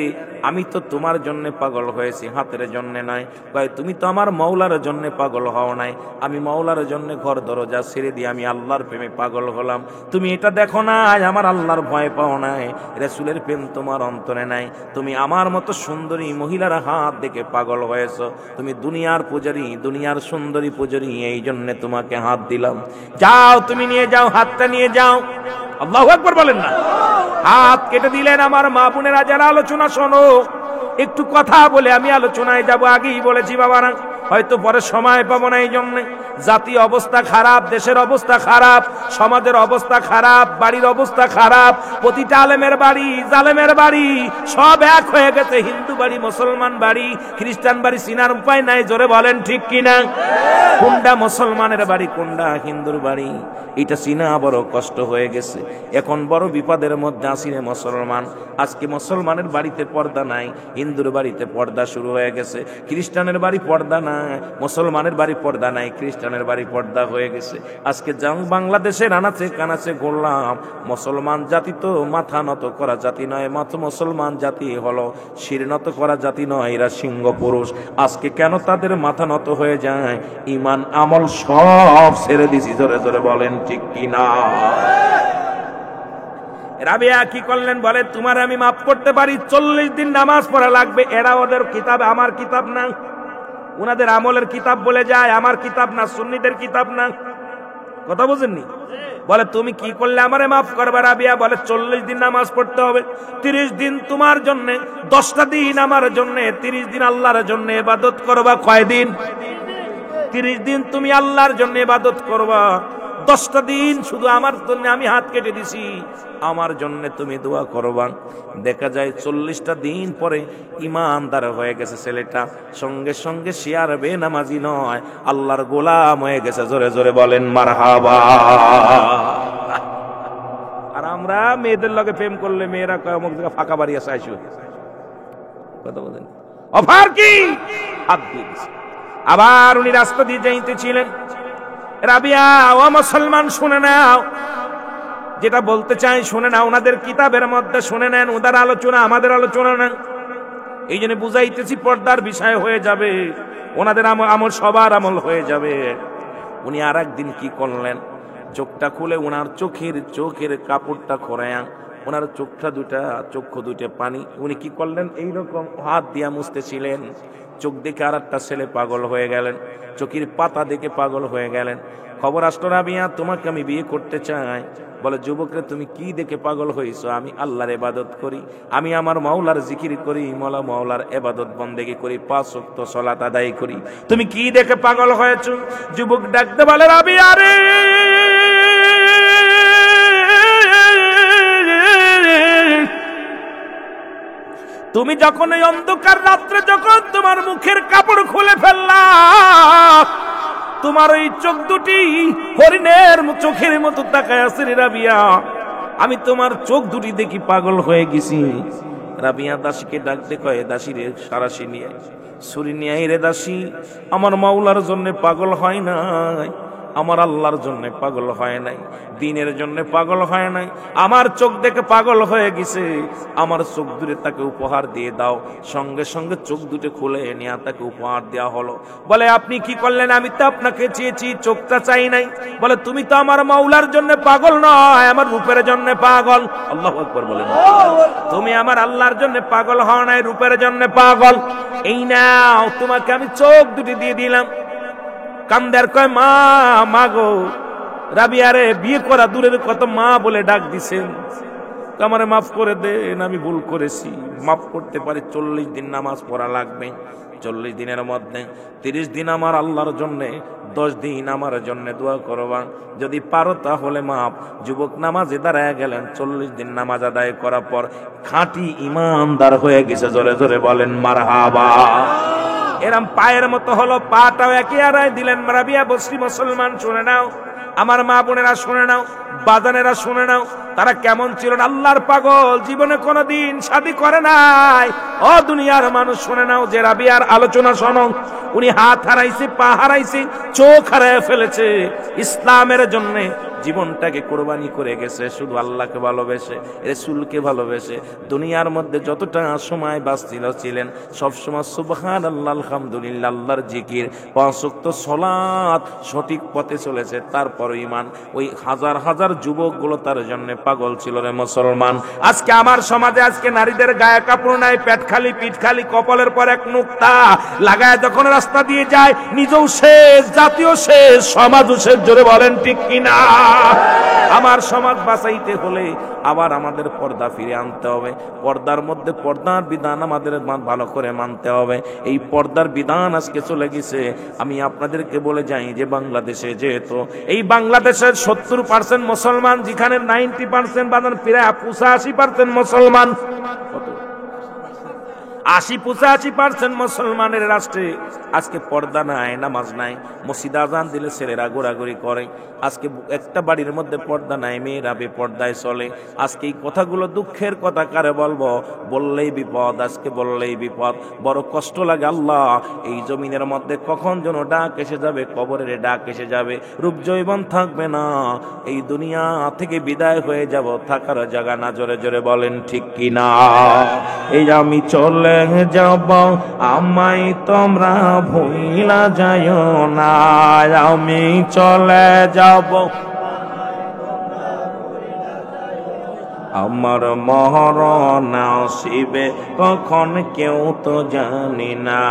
আমি তো তোমার জন্য পাগল হয়েছি, হাতের জন্য নয়। কয় তুমি তো আমার মওলার জন্য পাগল হও নাই, আমি মওলার জন্য ঘর দরজা ছেড়ে দিয়ে আমি আল্লাহর প্রেমে পাগল হলাম। তুমি এটা দেখো না, আমার আল্লাহর ভয় পাও নাই, রাসূলের প্রেম তোমার অন্তরে নাই, তুমি আমার মতো সুন্দরী মহিলার হাত দেখে পাগল হয়েছো। তুমি দুনিয়ার পূজারী, দুনিয়ার সুন্দরী পূজারী, এই জন্য তোমাকে হাত দিলাম। যাও তুমি নিয়ে যাও, হাতটা নিয়ে যাও। আল্লাহু আকবার বলেন না। হাত কেটে দিলেন। আমার মা বোনেরা যারা আলোচনা শোনো, একটু কথা বলে আমি আলোচনায় যাব। আগেই বলেছি বাবারা, হয়তো পরে সময় পাবো না, এই জন্য। জাতীয় অবস্থা খারাপ, দেশের অবস্থা খারাপ, সমাজের অবস্থা খারাপ, বাড়ির অবস্থা খারাপ, প্রতিটা আলেমের বাড়ি, জালেমের বাড়ি সব এক হয়ে গেছে। হিন্দু বাড়ি, মুসলমান বাড়ি, খ্রিস্টান বাড়ি চিনার উপায় নাই। জোরে বলেন ঠিক কিনা? কোনটা মুসলমানের বাড়ি, কোনটা হিন্দুর বাড়ি, এটা চিনা বড় কষ্ট হয়ে গেছে। এখন বড় বিপদের মধ্যে আছি রে মুসলমান। আজকে মুসলমানের বাড়িতে পর্দা নাই, হিন্দুর বাড়িতে পর্দা শুরু হয়ে গেছে। খ্রিস্টানের বাড়ি পর্দা নাই, মুসলমানের বাড়ি পর্দা নাই, খ্রিস্টানের বাড়ি পর্দা হয়ে গেছে। আজকে বাংলাদেশের আনাচে কানাচে ঘুরলাম, মুসলমান জাতি তো মাথা নত করা জাতি নয়, মাত্র মুসলমান জাতি হলো শির নত করা জাতি নয়, এরা সিংহ পুরুষ। আজকে কেন তাদের মাথা নত হয়ে যায়? ইমান আমল সব ছেড়ে দিছি। জোরে জোরে বলেন ঠিক কিনা? রাবিয়া কি করলেন? বলে তোমার আমি মাফ করতে পারি, 40 দিন নামাজ পড়া লাগবে। এরা ওদের কিতাব, আমার কিতাব না। উনাদের আমলের কিতাব বলে যায়, আমার কিতাব না, সুন্নিদের কিতাব না। কথা বুঝেননি? বলে তুমি কি করলে আমারে মাফ করবে? রাবিয়া বলে 40 দিন নামাজ পড়তে হবে, 30 দিন তোমার জন্য, 10টা দিন আমার জন্য, 30 দিন আল্লাহর জন্য ইবাদত করবা। কয় দিন? 30 দিন তুমি আল্লাহর জন্য ইবাদত করবা, 10টা দিন শুধু আমার জন্য আমি হাত কেটে দিছি, আমার জন্য তুমি দোয়া করবা। দেখা যায় 40টা দিন পরে ইমানদার হয়ে গেছে ছেলেটা, সঙ্গে সঙ্গে সে আর বেনামাজি নয়, আল্লাহর গোলাম হয়ে গেছে। জোরে জোরে বলেন মারহাবা। আর আমরা মেয়েদের লগে প্রেম করলে মেয়েরা কয় অমুক জায়গা ফাঁকা বাড়ি আছে, আইসো। কথা বলেন অফার কি হাত দিয়ে দিছে। আবার উনি রাস্তা দিয়ে যাইতেছিলেন। রাবিয়া, ও মুসলমান শুনে নাও, যেটা বলতে চাই শুনে নাও, ওনাদের কিতাবের মধ্যে শুনে নেন, ওদের আলোচনা আমাদের আলোচনা না। এই জন্য বুঝাইতেছি পর্দার বিষয় হয়ে যাবে, ওনাদের আমল সবার আমল হয়ে যাবে। উনি আর একদিন কি করলেন, চোখটা খুলে ওনার চোখের কাপড়টা খোরায়া ওনার চক্ষু দুইটা পানি, উনি কি করলেন, এইরকম হাত দিয়া মুছতেছিলেন। চোখ দেখে আর একটা ছেলে পাগল হয়ে গেলেন, চোখের পাতা দেখে পাগল হয়ে গেলেন। খবর আসলো, রাবিয়া তোমাকে আমি বিয়ে করতে চাই। বলে, যুবকরে তুমি কি দেখে পাগল হইছো? আমি আল্লাহর ইবাদত করি, আমি আমার মাওলার জিকির করি, মাওলার ইবাদত বন্দেগী করি, 5 ওয়াক্ত সালাত আদায় করি, তুমি কি দেখে পাগল হয়েছো? যুবক ডাকতে বলে, রাবিয়া রে, তুমি যখন এই অন্ধকার রাত্রে যখন তোমার মুখের কাপড় খুলে ফেললা, তোমার ওই চোখ দুটি হরিণের চোখের মতো তাকায় আছে রে রাবিয়া, আমি তোমার চোখ দুটি দেখি পাগল হয়ে গেছি। রাবিয়া দাসীকে ডাকতে কয়, দাসী রে, সারাশি নিয়ে ছুরি নিয়ে রে দাসী, আমার মাওলার জন্য পাগল হয় নাই, আমার আল্লাহর জন্য পাগল হয় নাই, দিনের জন্য পাগল হয় নাই, আমার চোখ দেখে পাগল হয়ে গেছে, আমার চোখ দুটো তাকে উপহার দিয়ে দাও। সঙ্গে সঙ্গে চোখ দুটো খুলে নিয়ে তাকে উপহার দেওয়া হলো। বলে, আপনি কি করলেন? আমি তো আপনাকে চেয়েছি, চোখটা চাই নাই। বলে, তুমি তো আমার মাওলার জন্য পাগল নয়, আমার রূপের জন্য পাগল। আল্লাহু আকবার বলেন। তুমি আমার আল্লাহর জন্য পাগল হও নাই, রূপের জন্য পাগল। এই নাও, তোমাকে আমি চোখ দুটি দিয়ে দিলাম। কান্দার কয়, মা, মাগো। রাবিয়ারে বিয়ে করা দূরের কত, মা বলে ডাক দিছেন। আমারে মাফ করে দেন, আমি ভুল করেছি, মাফ করতে পারি। 40 দিন নামাজ পড়া লাগবে, 40 দিনের মধ্যে 30 দিন আমার আল্লাহর জন্য, 10 দিন আমার জন্য দোয়া করবা, যদি পারো তাহলে মাফ। যুবক নামাজে দাঁড়ায় গেলেন, 40 দিন নামাজ আদায় করার পর খাঁটি ইমানদার হয়ে গেছে। জোরে জোরে বলেন মারহাবা। এরম পায়ের মতো হলো, পাটাও একই আড়াই দিলেন। রাবিয়া বসরি, মুসলমান শুনে নাও, আমার মা বোনেরা শুনে নাও, বাজানেরা শুনে নাও, তারা কেমন ছিল। আল্লাহর পাগল, জীবনে কোনোদিন শাদী করে নাই। ও দুনিয়ার মানুষ শুনে নাও, যে রাবিয়ার আলোচনা শোনো, উনি হাত হারাইছে, পা হারাইছে, চোখ হারায় ফেলেছে, ইসলামের জন্য জীবনটাকে কোরবানি করে গেছে, শুধু আল্লাহকে ভালোবেসে, রাসূলকে ভালোবেসে। দুনিয়ার মধ্যে যতটা সময় ছিলেন, সবসময় সুবহানাল্লাহ, আলহামদুলিল্লাহ, আল্লাহর জিকির, 5 ওয়াক্ত সালাত, সঠিক পথে চলেছে। তারপর ঈমান, ওই হাজার হাজার যুবকগুলো তার জন্য পাগল ছিল রে মুসলমান। আজকে আমার সমাজে আজকে নারীদের গায়ে কাপড় নাই, পেট খালি, পিঠ খালি, কপালের পর এক নুক্তা লাগায় যখন রাস্তা দিয়ে যায়, নিজেও শেষ, জাতীয় শেষ, সমাজও শেষ। জোরে বলেন ঠিক কিনা? আমার সমাজ বাঁচাইতে হলে আবার আমাদের পর্দা ফিরে আনতে হবে। পর্দার মধ্যে পর্দার বিধান আমাদের ভালো করে মানতে হবে। এই পর্দার বিধান আজকে চলে গেছে। আমি আপনাদেরকে বলে যাই যে বাংলাদেশে, যেহেতু এই বাংলাদেশের 70% মুসলমান, যেখানে 90% বাদান প্রায় 85% মুসলমান, 80-85% মুসলমানের রাষ্ট্রে আজকে পর্দা নাই, নামাজ নাই, মসজিদ আজান দিলে ছেলেরা ঘোরাঘুরি করে। আজকে একটা বাড়ির মধ্যে পর্দা নাই, মেয়েরা বেপর্দায় চলে। আজকে এই কথাগুলো দুঃখের কথা কারে বলবো, বললেই বিপদ, আজকে বললেই বিপদ। বড় কষ্ট লাগে। আল্লাহ, এই জমিনের মধ্যে কখন যেন ডাক এসে যাবে, কবরের ডাক এসে যাবে, রূপ জৈবন থাকবে না, এই দুনিয়া থেকে বিদায় হয়ে যাব, থাকার জায়গা না। জোরে জোরে বলেন ঠিক কিনা? এই আমি চলে যাব, আমায় তোমরা ভুইলা যাইও না, আমি চলে যাব, আমার মরণ আসিবে কখন কেউ তো জানি না,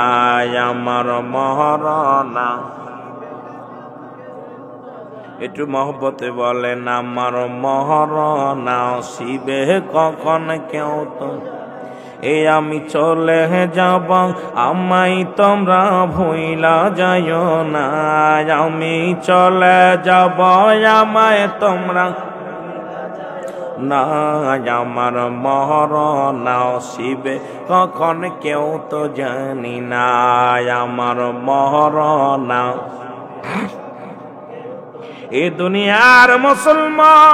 আমার মরণ। একটু মহব্বতে বলেন, আমার মরণ আসিবে কখন কেউ তো। এই আমি চলে যাব, আমায় তোমরা ভুইলা যাইও না। আমি চলে যাব, আমায় তোমরা না। আমার মরণ নসিবে কখন কেউ তো জানি না। আমার মরণ এ দুনিয়ার মুসলমান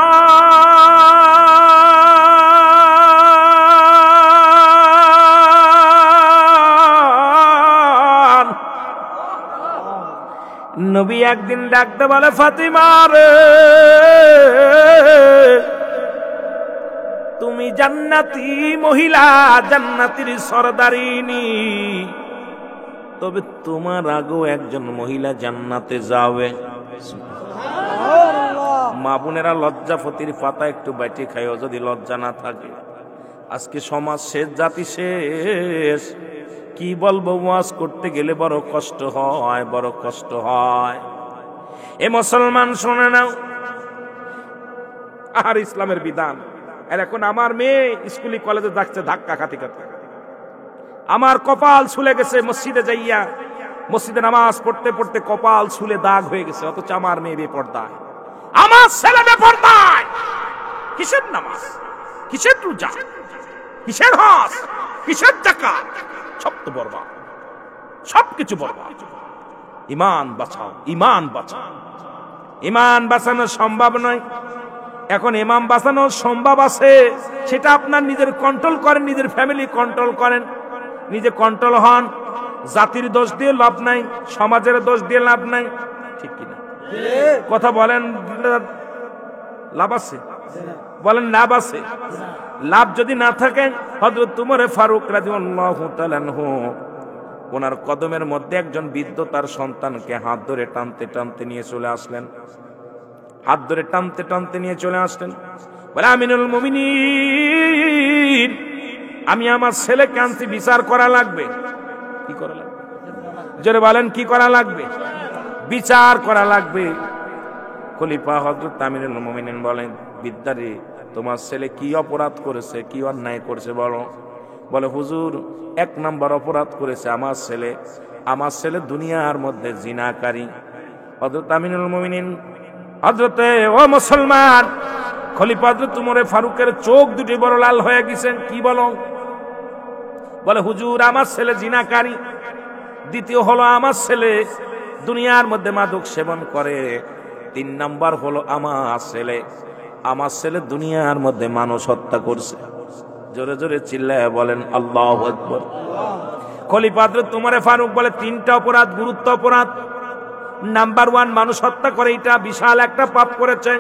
নবী একদিন ডাকতে বলে, ফাতিমা রে, তুমি জান্নাতি মহিলা, জান্নাতির সরদারিনী, তবে তোমার আগেও একজন মহিলা জান্নাতে যাবে। মা বোনেরা লজ্জাপতির পাতা একটু বাইটে খাইও যদি লজ্জা না থাকে। আজকে সমাজ শেষ, জাতি শেষ। কি বলবো, ওয়াজ করতে গেলে বড় কষ্ট হয়, বড় কষ্ট হয়। এ মুসলমান শুনে নাও, আর ইসলামের বিধান। আর এখন আমার মেয়ে স্কুলে কলেজে যাচ্ছে ধাক্কা খাতে খাতে, আমার কপাল ছুলে গেছে মসজিদে যাইয়া, মসজিদে নামাজ পড়তে পড়তে কপাল ছুলে দাগ হয়ে গেছে, অথচ আমার মেয়ে বেপরদায়, আমার ছেলে বেপরদায়। কিসের নামাজ, কিসের রোজা, কিসের হজ, কিসের যাকাত, সব তো বরবাদ, সবকিছু বরবাদ। ঈমান বাঁচাও, ঈমান বাঁচাও। ঈমান বাঁচানো সম্ভব নয়। এখন ইমাম বাঁচানো সম্ভব আছে, সেটা আপনার নিজের কন্ট্রোল করেন, নিজের ফ্যামিলি কন্ট্রোল করেন, নিজে কন্ট্রোল হন। জাতির দোষ দিয়ে লাভ নাই, সমাজের দোষ দিয়ে লাভ নাই, ঠিক কিনা? কথা বলেন, লাভ আছে? বলেন লাভ আছে? লাভ যদি না থাকে, হযরত উমর ফারুক রাদিয়াল্লাহু তাআলা আনহু, ওনার কদমের মধ্যে একজন বৃদ্ধ তার সন্তানকে হাত ধরে টানতে টানতে নিয়ে চলে আসলেন, হাত ধরে টানতে টানতে নিয়ে চলে আসলেন। বলে, আমিনুল মুমিনিন, আমি আমার ছেলেকে আনছি, বিচার করা লাগবে। কি করা লাগবে? জোরে বলেন, কি করা লাগবে? বিচার করা লাগবে। খলিফা হযরত আমিনুল মুমিনিন বলেন, বিদ্যারে, তোমার ছেলে কি অপরাধ করেছে, কি অন্যায় করেছে বলো। বলে, হুজুর, 1 নম্বর অপরাধ করেছে আমার ছেলে দুনিয়ার মধ্যে জিনাকারী। হযরত আমিনুল মুমিনিন, হযরতে ও মুসলমান, খলিফা হযরত উমর ফারুকের চোখ দুটি বড় লাল হয়ে গেছেন। কি বলো? বলে, হুজুর, আমার ছেলে জিনাকারী। দ্বিতীয় হলো, আমার ছেলে দুনিয়ার মধ্যে মাদক সেবন করে। 3 নাম্বার হলো, আমার ছেলে দুনিয়ার মধ্যে মানুষ হত্যা করছে। জোরে জোরে চিল্লায় বলেন আল্লাহু আকবার। খলিফা হযরত উমর ফারুক বলে, 3টা অপরাধ, গুরুত্ব অপরাধ। নাম্বার 1, মানুষ হত্যা করে, এটা বিশাল একটা পাপ করেছে,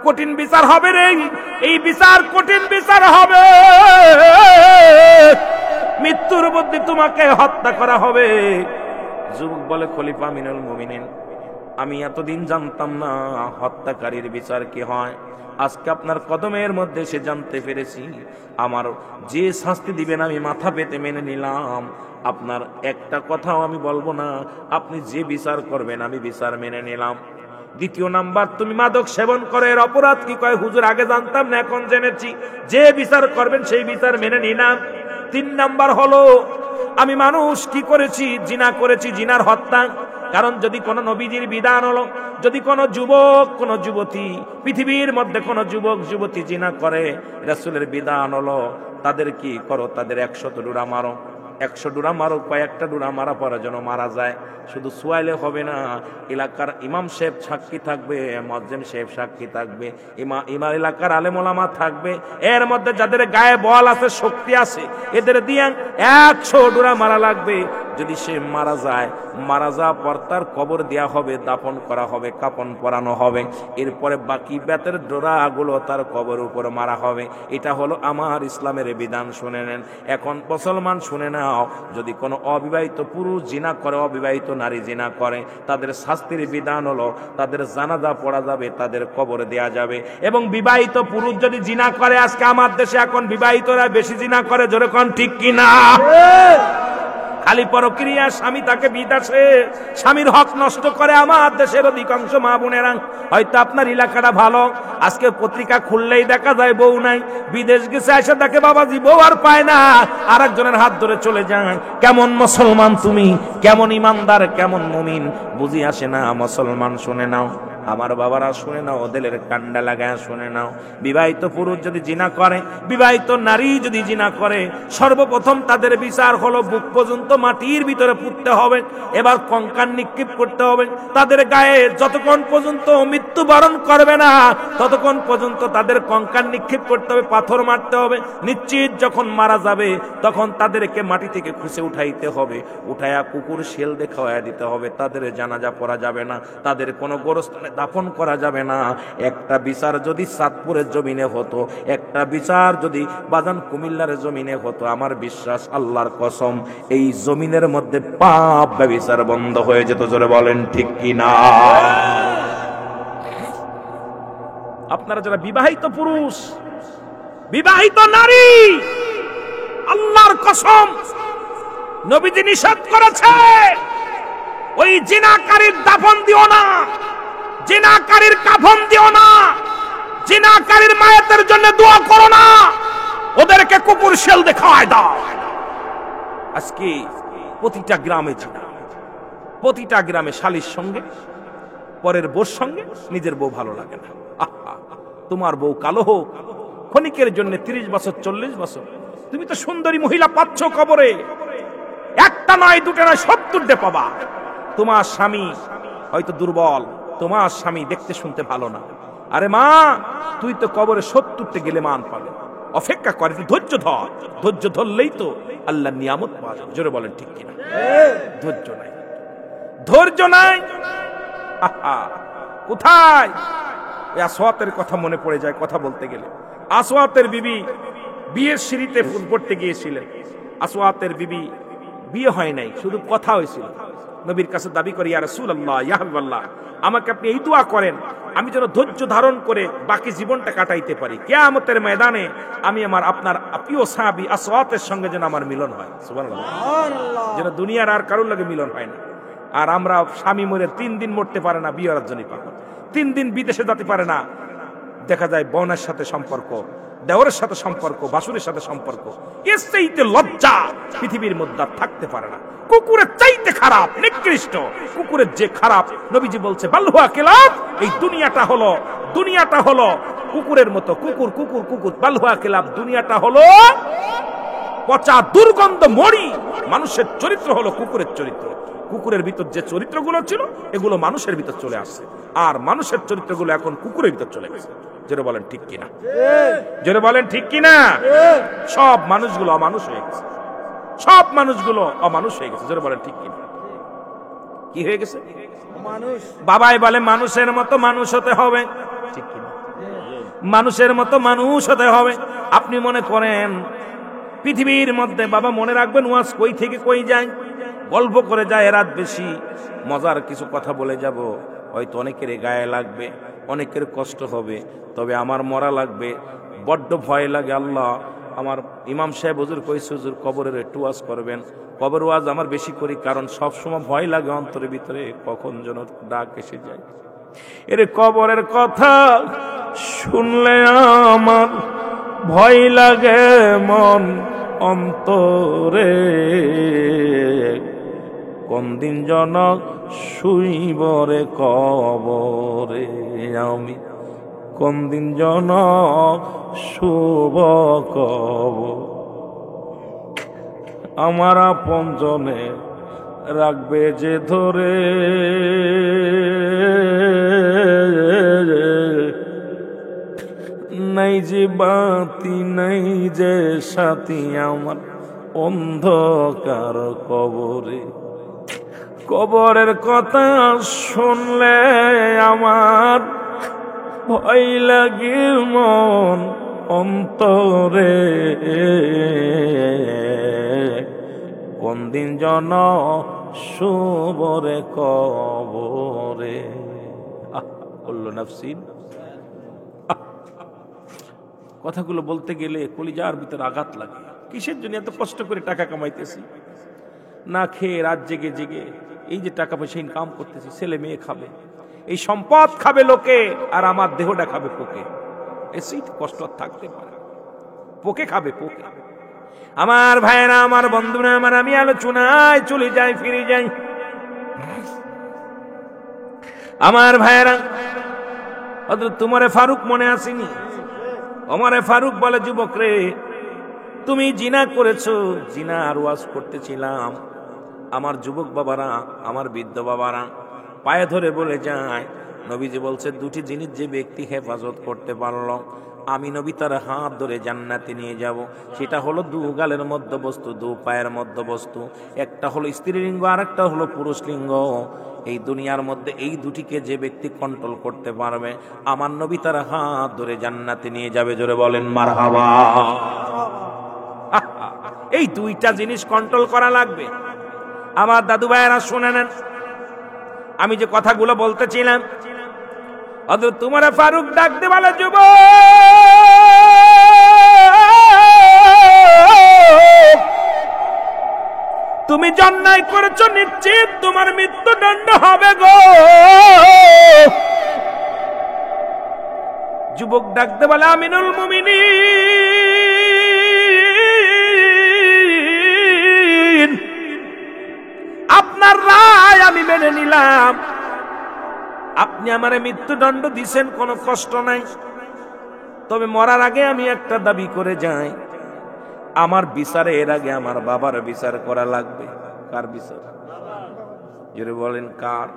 কঠিন বিচার হবে রে। এই বিচার কঠিন বিচার হবে, মৃত্যুর মধ্যে তোমাকে হত্যা করা হবে। যুবক বলে, খলিফা আমিনুল মুমিনিন, আমি এতদিন জানতাম না হত্যাকারীর বিচার কি হয়। আজকে আপনার কদমের মধ্যে সে জানতে পেরেছি। আমার যে শাস্তি দিবেন আমি মাথা পেতে মেনে নিলাম। আপনার একটা কথাও আমি বলবো না, আপনি যে বিচার করবেন আমি বিচার মেনে নিলাম। দ্বিতীয় নাম্বার, তুমি মাদক সেবন করে এর অপরাধ কি? কয়, হুজুর, আগে জানতাম না, এখন জেনেছি। যে বিচার করবেন সেই বিচার মেনে নিলাম। 3 নাম্বার হলো, আমি মানুষ কি করেছি? জিনা করেছি, জিনার হত্যা। কারণ যদি কোন নবীজির বিধান হলো, যদি কোন যুবক, কোন যুবতী, পৃথিবীর মধ্যে কোন যুবক যুবতী জিনা করে, রাসূলের বিধান হলো তাদের কি করো? তাদের 100 ডুরা মারো। 100 ডুরা মারো, কয়েকটা ডুরা মারা পরে যেন মারা যায়। শুধু সুয়াইলে হবে না, এলাকার ইমাম সাহেব সাক্ষী থাকবে, মুয়াজ্জিন সাহেব সাক্ষী থাকবে, ইমাম এলাকার আলেম ওলামা থাকবে। এর মধ্যে যাদের গায়ে বল আছে, শক্তি আছে, এদের দিয়ে 100 ডুরা মারা লাগবে। যদি সে মারা যায়, মারা যাওয়ার পর তার কবর দেয়া হবে, দাফন করা হবে, কাফন পরানো হবে। এরপরে বাকি বেতের ডোরাগুলো তার কবর উপরে মারা হবে। এটা হলো আমার ইসলামের বিধান, শুনে নেন। এখন মুসলমান শুনে নাও, যদি কোনো অবিবাহিত পুরুষ জিনা করে, অবিবাহিত নারী জিনা করে, তাদের শাস্তির বিধান হলো তাদের জানাজা পড়া যাবে, তাদের কবর দেয়া যাবে। এবং বিবাহিত পুরুষ যদি জিনা করে, আজকে আমার দেশে এখন বিবাহিতরা বেশি জিনা করে, জোরে কোন ঠিক কিনা? খালি পরক্রিয়া, স্বামী তাকে বিদেশে স্বামীর হক নষ্ট করে। আমার দেশের অধিকাংশ মা বোনেরা, হয়তো আপনার এলাকাটা ভালো, আজকে পত্রিকা খুললেই দেখা যায় বউ নাই, বিদেশ গেছে, এসে দেখে বাবাজি বউ আর পায় না, আর একজনের হাত ধরে চলে যায়। কেমন মুসলমান তুমি, কেমন ইমানদার, কেমন মুমিন বুঝি আসে না। মুসলমান শুনে নাও, আমার বাবারা শুনে নাও, ওদের কান্ডা লাগায় শুনে নাও। বিবাহিত পুরুষ যদি জিনা করে, বিবাহিত নারী যদি জিনা করে, সর্বপ্রথম তাদের বিচার হলো বুক পর্যন্ত মাটির ভিতরে পুঁততে হবে, এবার কঙ্কাল নিক্ষেপ করতে হবে তাদের গায়ে। যতক্ষণ পর্যন্ত মৃত্যুবরণ করবে না ততক্ষণ পর্যন্ত তাদের কঙ্কাল নিক্ষেপ করতে হবে, পাথর মারতে হবে। নিশ্চিত যখন মারা যাবে তখন তাদেরকে মাটি থেকে খুঁজে উঠাইতে হবে, উঠাইয়া কুকুর শেল দেখাইয়া দিতে হবে। তাদের জানাজা পড়া যাবে না, তাদের কোনো গোরস্থানে দাফন করা যাবে না। একটা বিচার যদি চাঁদপুরের জমিনে হতো, একটা বিচার যদি বাজান কুমিল্লার জমিনে হতো, আমার বিশ্বাস আল্লাহর কসম এই জমিনের মধ্যে পাপ ব্যভিচার বন্ধ হয়ে যেত। জোরে বলেন ঠিক কি না? আপনারা যারা বিবাহিত পুরুষ, বিবাহিত নারী, আল্লাহর কসম নবীজি নিষেধ করেছে ওই জিনাকারীর দাফন দিও না, জিনাকারীর কাফন দিও না, জিনাকারীর মায়ের জন্য দোয়া করো না, ওদেরকে কুকুর শেল দেখায় দাও। আজকে প্রতিটা গ্রামে জিনা, প্রতিটা গ্রামে শালীর সঙ্গে, পরের বউর সঙ্গে নিজের বউ ভালো লাগে না। তোমার বউ কালো হোক, ক্ষণিকের জন্য 30 বছর 40 বছর, তুমি তো সুন্দরী মহিলা পাচ্ছ কবরে, একটা নয় দুটো নয় 70টে পাবা। তোমার স্বামী হয়তো দুর্বল, তোমার স্বামী দেখতে শুনতে ভালো না, আরে মা তুই তো কবরে 70টে গেলে মান পাবে। অপেক্ষা করে, ধৈর্য ধর, ধৈর্য ধরলেই তো আল্লাহর নিয়ামত পাওয়া যাবে। জোরে বলেন ঠিক কিনা? ধৈর্য নাই, ধৈর্য নাই। কোথায় আসওয়াতের কথা মনে পড়ে যায় কথা বলতে গেলে। আসওয়াতের বিবি বিয়ের সিঁড়িতে ফুল পড়তে গিয়েছিলেন। আসওয়াতের বিবি বিয়ে হয় নাই, শুধু কথা হয়েছিল। নবীর কাছে দাবি করে, ইয়া রাসূলুল্লাহ, ইয়া হাবিবাল্লাহ, আমাকে আপনি এই দোয়া করেন আমি যেন ধৈর্য ধারণ করে বাকি জীবনটা কাটাইতে পারি, কিয়ামতের ময়দানে আমি আমার আপনার প্রিয় সাহাবী আসওয়াতের সঙ্গে যেন আমার মিলন হয়। সুবহানাল্লাহ, যেন দুনিয়ার আর কারোর লাগে মিলন হয় না। আর আমরা স্বামী মরে 3 দিন মরতে পারে না, বিয়ের জন্য পাগল, 3 দিন বিদেশে যেতে পারে না, দেখা যায় বোনের সাথে সম্পর্ক, দেওরের সাথে সম্পর্ক, বাসুরের সাথে সম্পর্ক, এর চাইতে লজ্জা পৃথিবীর মধ্যে থাকতে পারে না। কুকুরের চাইতে খারাপ, নিকৃষ্ট, কুকুরের যে খারাপ, নবীজি বলছে বালহুয়া কেলাব, এই দুনিয়াটা হলো কুকুরের মতো। কুকুর কুকুর কুকুর, বালহুয়া কেলাব, দুনিয়াটা হলো পচা দুর্গন্ধ মরি। মানুষের চরিত্র হলো কুকুরের চরিত্র। কুকুরের ভিতর যে চরিত্রগুলো ছিল এগুলো মানুষের ভিতর চলে আসছে, আর মানুষের চরিত্রগুলো এখন কুকুরের ভিতর চলে গেছে। জোরে বলেন ঠিক কিনা? জোরে বলেন ঠিক কিনা? সব মানুষগুলো অমানুষ হয়ে গেছে, সব মানুষগুলো অমানুষ হয়ে গেছে। জোরে বলেন ঠিক কিনা? কি হয়ে গেছে? মানুষ। বাবাই বলে মানুষের মতো মানুষ হতে হবে, ঠিক কিনা? মানুষের মতো মানুষ হতে হবে। আপনি মনে করেন পৃথিবীর মধ্যে, বাবা মনে রাখবেন ওয়াজ কই থেকে কই যায়, গল্প করে যায় রাত বেশি, মজার কিছু কথা বলে যাব, হয়তো অনেকের গায়ে লাগবে, অনেকের কষ্ট হবে, তবে আমার মরা লাগবে, বড্ড ভয় লাগে। আল্লাহ, আমার ইমাম সাহেব হুজুর কইছে হুজুর কবরের একটু ওয়াজ করবেন। কবর ওয়াজ আমার বেশি করি, কারণ সব সময় ভয় লাগে অন্তরের ভিতরে, কখন যেন ডাক এসে যায়। এর কবরের কথা শুনলে আমার ভয় লাগে মন অন্তরে, কোন দিন জনক শুইবরে কবরে, আমি কোন দিন জনক শুভ কবর, আমার আপন জনে রাখবে যে ধরে, নাই যে বাতি নাই যে সাথী আমার অন্ধকার কবরে। কবরের কথা শুনলে আমার ভয় লাগে মন অন্তরে, কোন দিন জন শুবরে কবরে। বলল নাফসিন। কথাগুলো বলতে গেলে কলিজার ভিতরে আঘাত লাগে। কিসের জন্য এত কষ্ট করে টাকা কামাইতেছি? না খেয়ে রাত জেগে জেগে এই যে টাকা পয়সা ইনকাম করতেছি, ছেলে মেয়ে খাবে, এই সম্পদ খাবে লোকে, আর আমার দেহটা খাবে পোকে। এসেই কষ্ট থাকতে পারে, পোকে খাবে পোকে। আমার ভাইরা, আমার বন্ধুরা আমার, আমি আলোচনায় চলে যাই, ফিরে যাই। আমার ভাইরা, তোমারে ফারুক মনে আসেনি? ওমরে ফারুক বলে, যুবক রে, তুমি জিনা করেছো। জিনা আর ওয়াজ করতেছিলাম, আমার যুবক বাবারা, আমার বৃদ্ধ বাবারা পায়ে ধরে বলে যায়, নবীজি বলছে দুটি জিনিস যে ব্যক্তি হেফাজত করতে পারলো, আমি নবী তার হাত ধরে জান্নাতে নিয়ে যাব। সেটা হলো দু গালের মধ্যবস্তু, দু পায়ের মধ্যবস্তু। একটা হলো স্ত্রীলিঙ্গ, আর একটা হলো পুরুষ লিঙ্গ। এই দুনিয়ার মধ্যে এই দুটিকে যে ব্যক্তি কন্ট্রোল করতে পারবে, আমার নবী তার হাত ধরে জান্নাতে নিয়ে যাবে। জোরে বলেন মারহাবা। এই দুইটা জিনিস কন্ট্রোল করা লাগবে। আমার দাদু ভাইয়েরা শুনে নেন, আমি যে কথাগুলো বলতেছিলাম, হযরত উমর ফারুক ডাক দিয়ে বলে, যুবক, তুমি অন্যায় করেছো, নিশ্চিত তোমার মৃত্যুদণ্ড হবে গো। যুবক ডাক দিয়ে বলে, আমিনুল মুমিনিন, আপনার রায় আমি মেনে নিলাম। আপনি আমারে মৃত্যুদণ্ড দিছেন, কোনো কষ্ট নাই। তবে মরার আগে আমি একটা দাবি করে যাই, আমার বিচারে এর আগে আমার বাবার বিচার করা লাগবে। কার বিচার? জোরে বলেন কার?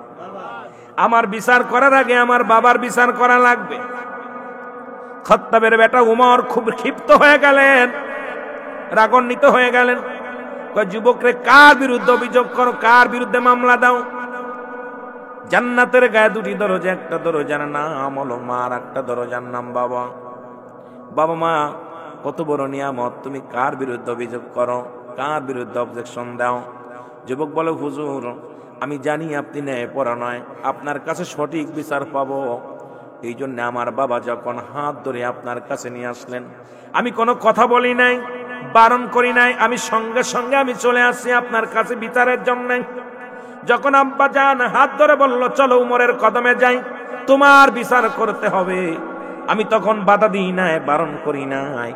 আমার বিচার করার আগে আমার বাবার বিচার করা লাগবে। খাত্তাবের বেটা উমর খুব ক্ষিপ্ত হয়ে গেলেন, রাগান্বিত হয়ে গেলেন। যুবকরে কার বিরুদ্ধে অভিযোগ করো, কার বিরুদ্ধে মামলা দাও? জান্নাতের গায়ে দুটি দরজা, একটা দরজার নাম হলো মা, আর একটা দরজার নাম বাবা। বাবা মা কত বড় নিয়ামত, তুমি কার বিরুদ্ধে অভিযোগ করো, কার বিরুদ্ধে অবজেকশন দাও? যুবক বলে, হুজুর, আমি জানি আপনি ন্যায়পরা নয়, আপনার কাছে সঠিক বিচার পাবো। এই জন্য আমার বাবা যখন হাত ধরে আপনার কাছে নিয়ে আসলেন, আমি কোনো কথা বলি নাই, বারণ করি নাই, আমি সঙ্গে সঙ্গে আমি চলে আসছি আপনার কাছে বিচারের জন্য। যখন আব্বা জান হাত ধরে বলল, চলো উমরের কদমে যাই, তোমার বিচার করতে হবে, আমি তখন বাধা দিই নাই, বারণ করি নাই।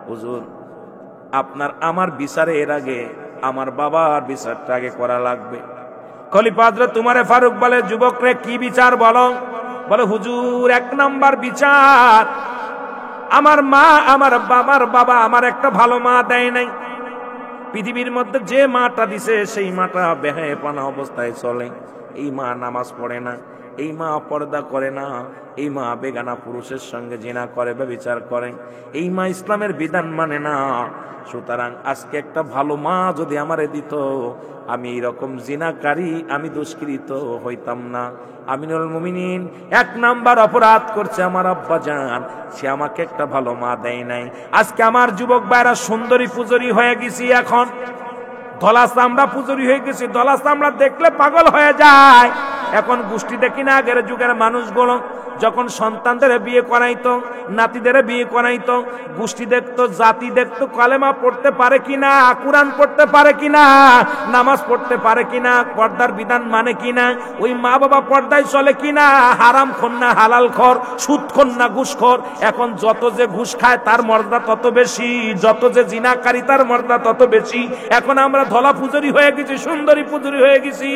হুজুর, আপনার আমার বিচারে এর আগে আমার বাবার বিচারটা আগে করা লাগবে। খলিফা হযরত উমর ফারুক বলে, যুবক রে, কি বিচার বলো? বলে, হুজুর, এক নাম্বার বিচার, আমার মা, আমার বাবা আমার একটা ভালো মা দেয় নাই। পৃথিবীর মধ্যে যে মাটা দিছে সেই মাটা বেহায়াপনা অবস্থায় চলে। এই মা নামাজ পড়ে না, এই মা পর্দা করে না, এই মা বেগানা পুরুষের সঙ্গে জিনা করে, ব্যভিচার করে, এই মা ইসলামের বিধান মানে না। সুতরাং আজকে একটা ভালো মা যদি আমারে দিত, আমি এইরকম জিনাকারী, আমি দুষ্কৃত হইতাম না। আমিনুল মুমিনিন এক নাম্বার অপরাধ করছে আমার আব্বা জান, সে আমাকে একটা ভালো মা দেয় নাই। আজকে আমার যুবক ভাইরা সুন্দরী পূজরি হয়ে গেছি, এখন ধলা চামড়া পূজরি হয়ে গেছি। ধলা চামড়া দেখলে পাগল হয়ে যায়। এখন গোষ্ঠী দেখি না, আগের যুগের মানুষগুলো যখন সন্তানদের বিয়ে করাইতো, নাতিদের বিয়ে করাইতো, গোষ্ঠী দেখতো, জাতি দেখতো, কালেমা পড়তে পারে কিনা, কুরআন পড়তে পারে কিনা, নামাজ পড়তে পারে কিনা, পর্দার বিধান মানে কিনা, ওই মা বাবা পর্দায় চলে কিনা, হারাম খোর না হালাল খোর, সুদ খোর না ঘুষ খোর। এখন যত যে ঘুষ খায় তার মর্যাদা তত বেশি, যত যে জিনাকারী তার মর্যাদা তত বেশি। এখন আমরা ধলা পূজরি হয়ে গেছি, সুন্দরী পূজরি হয়ে গেছি।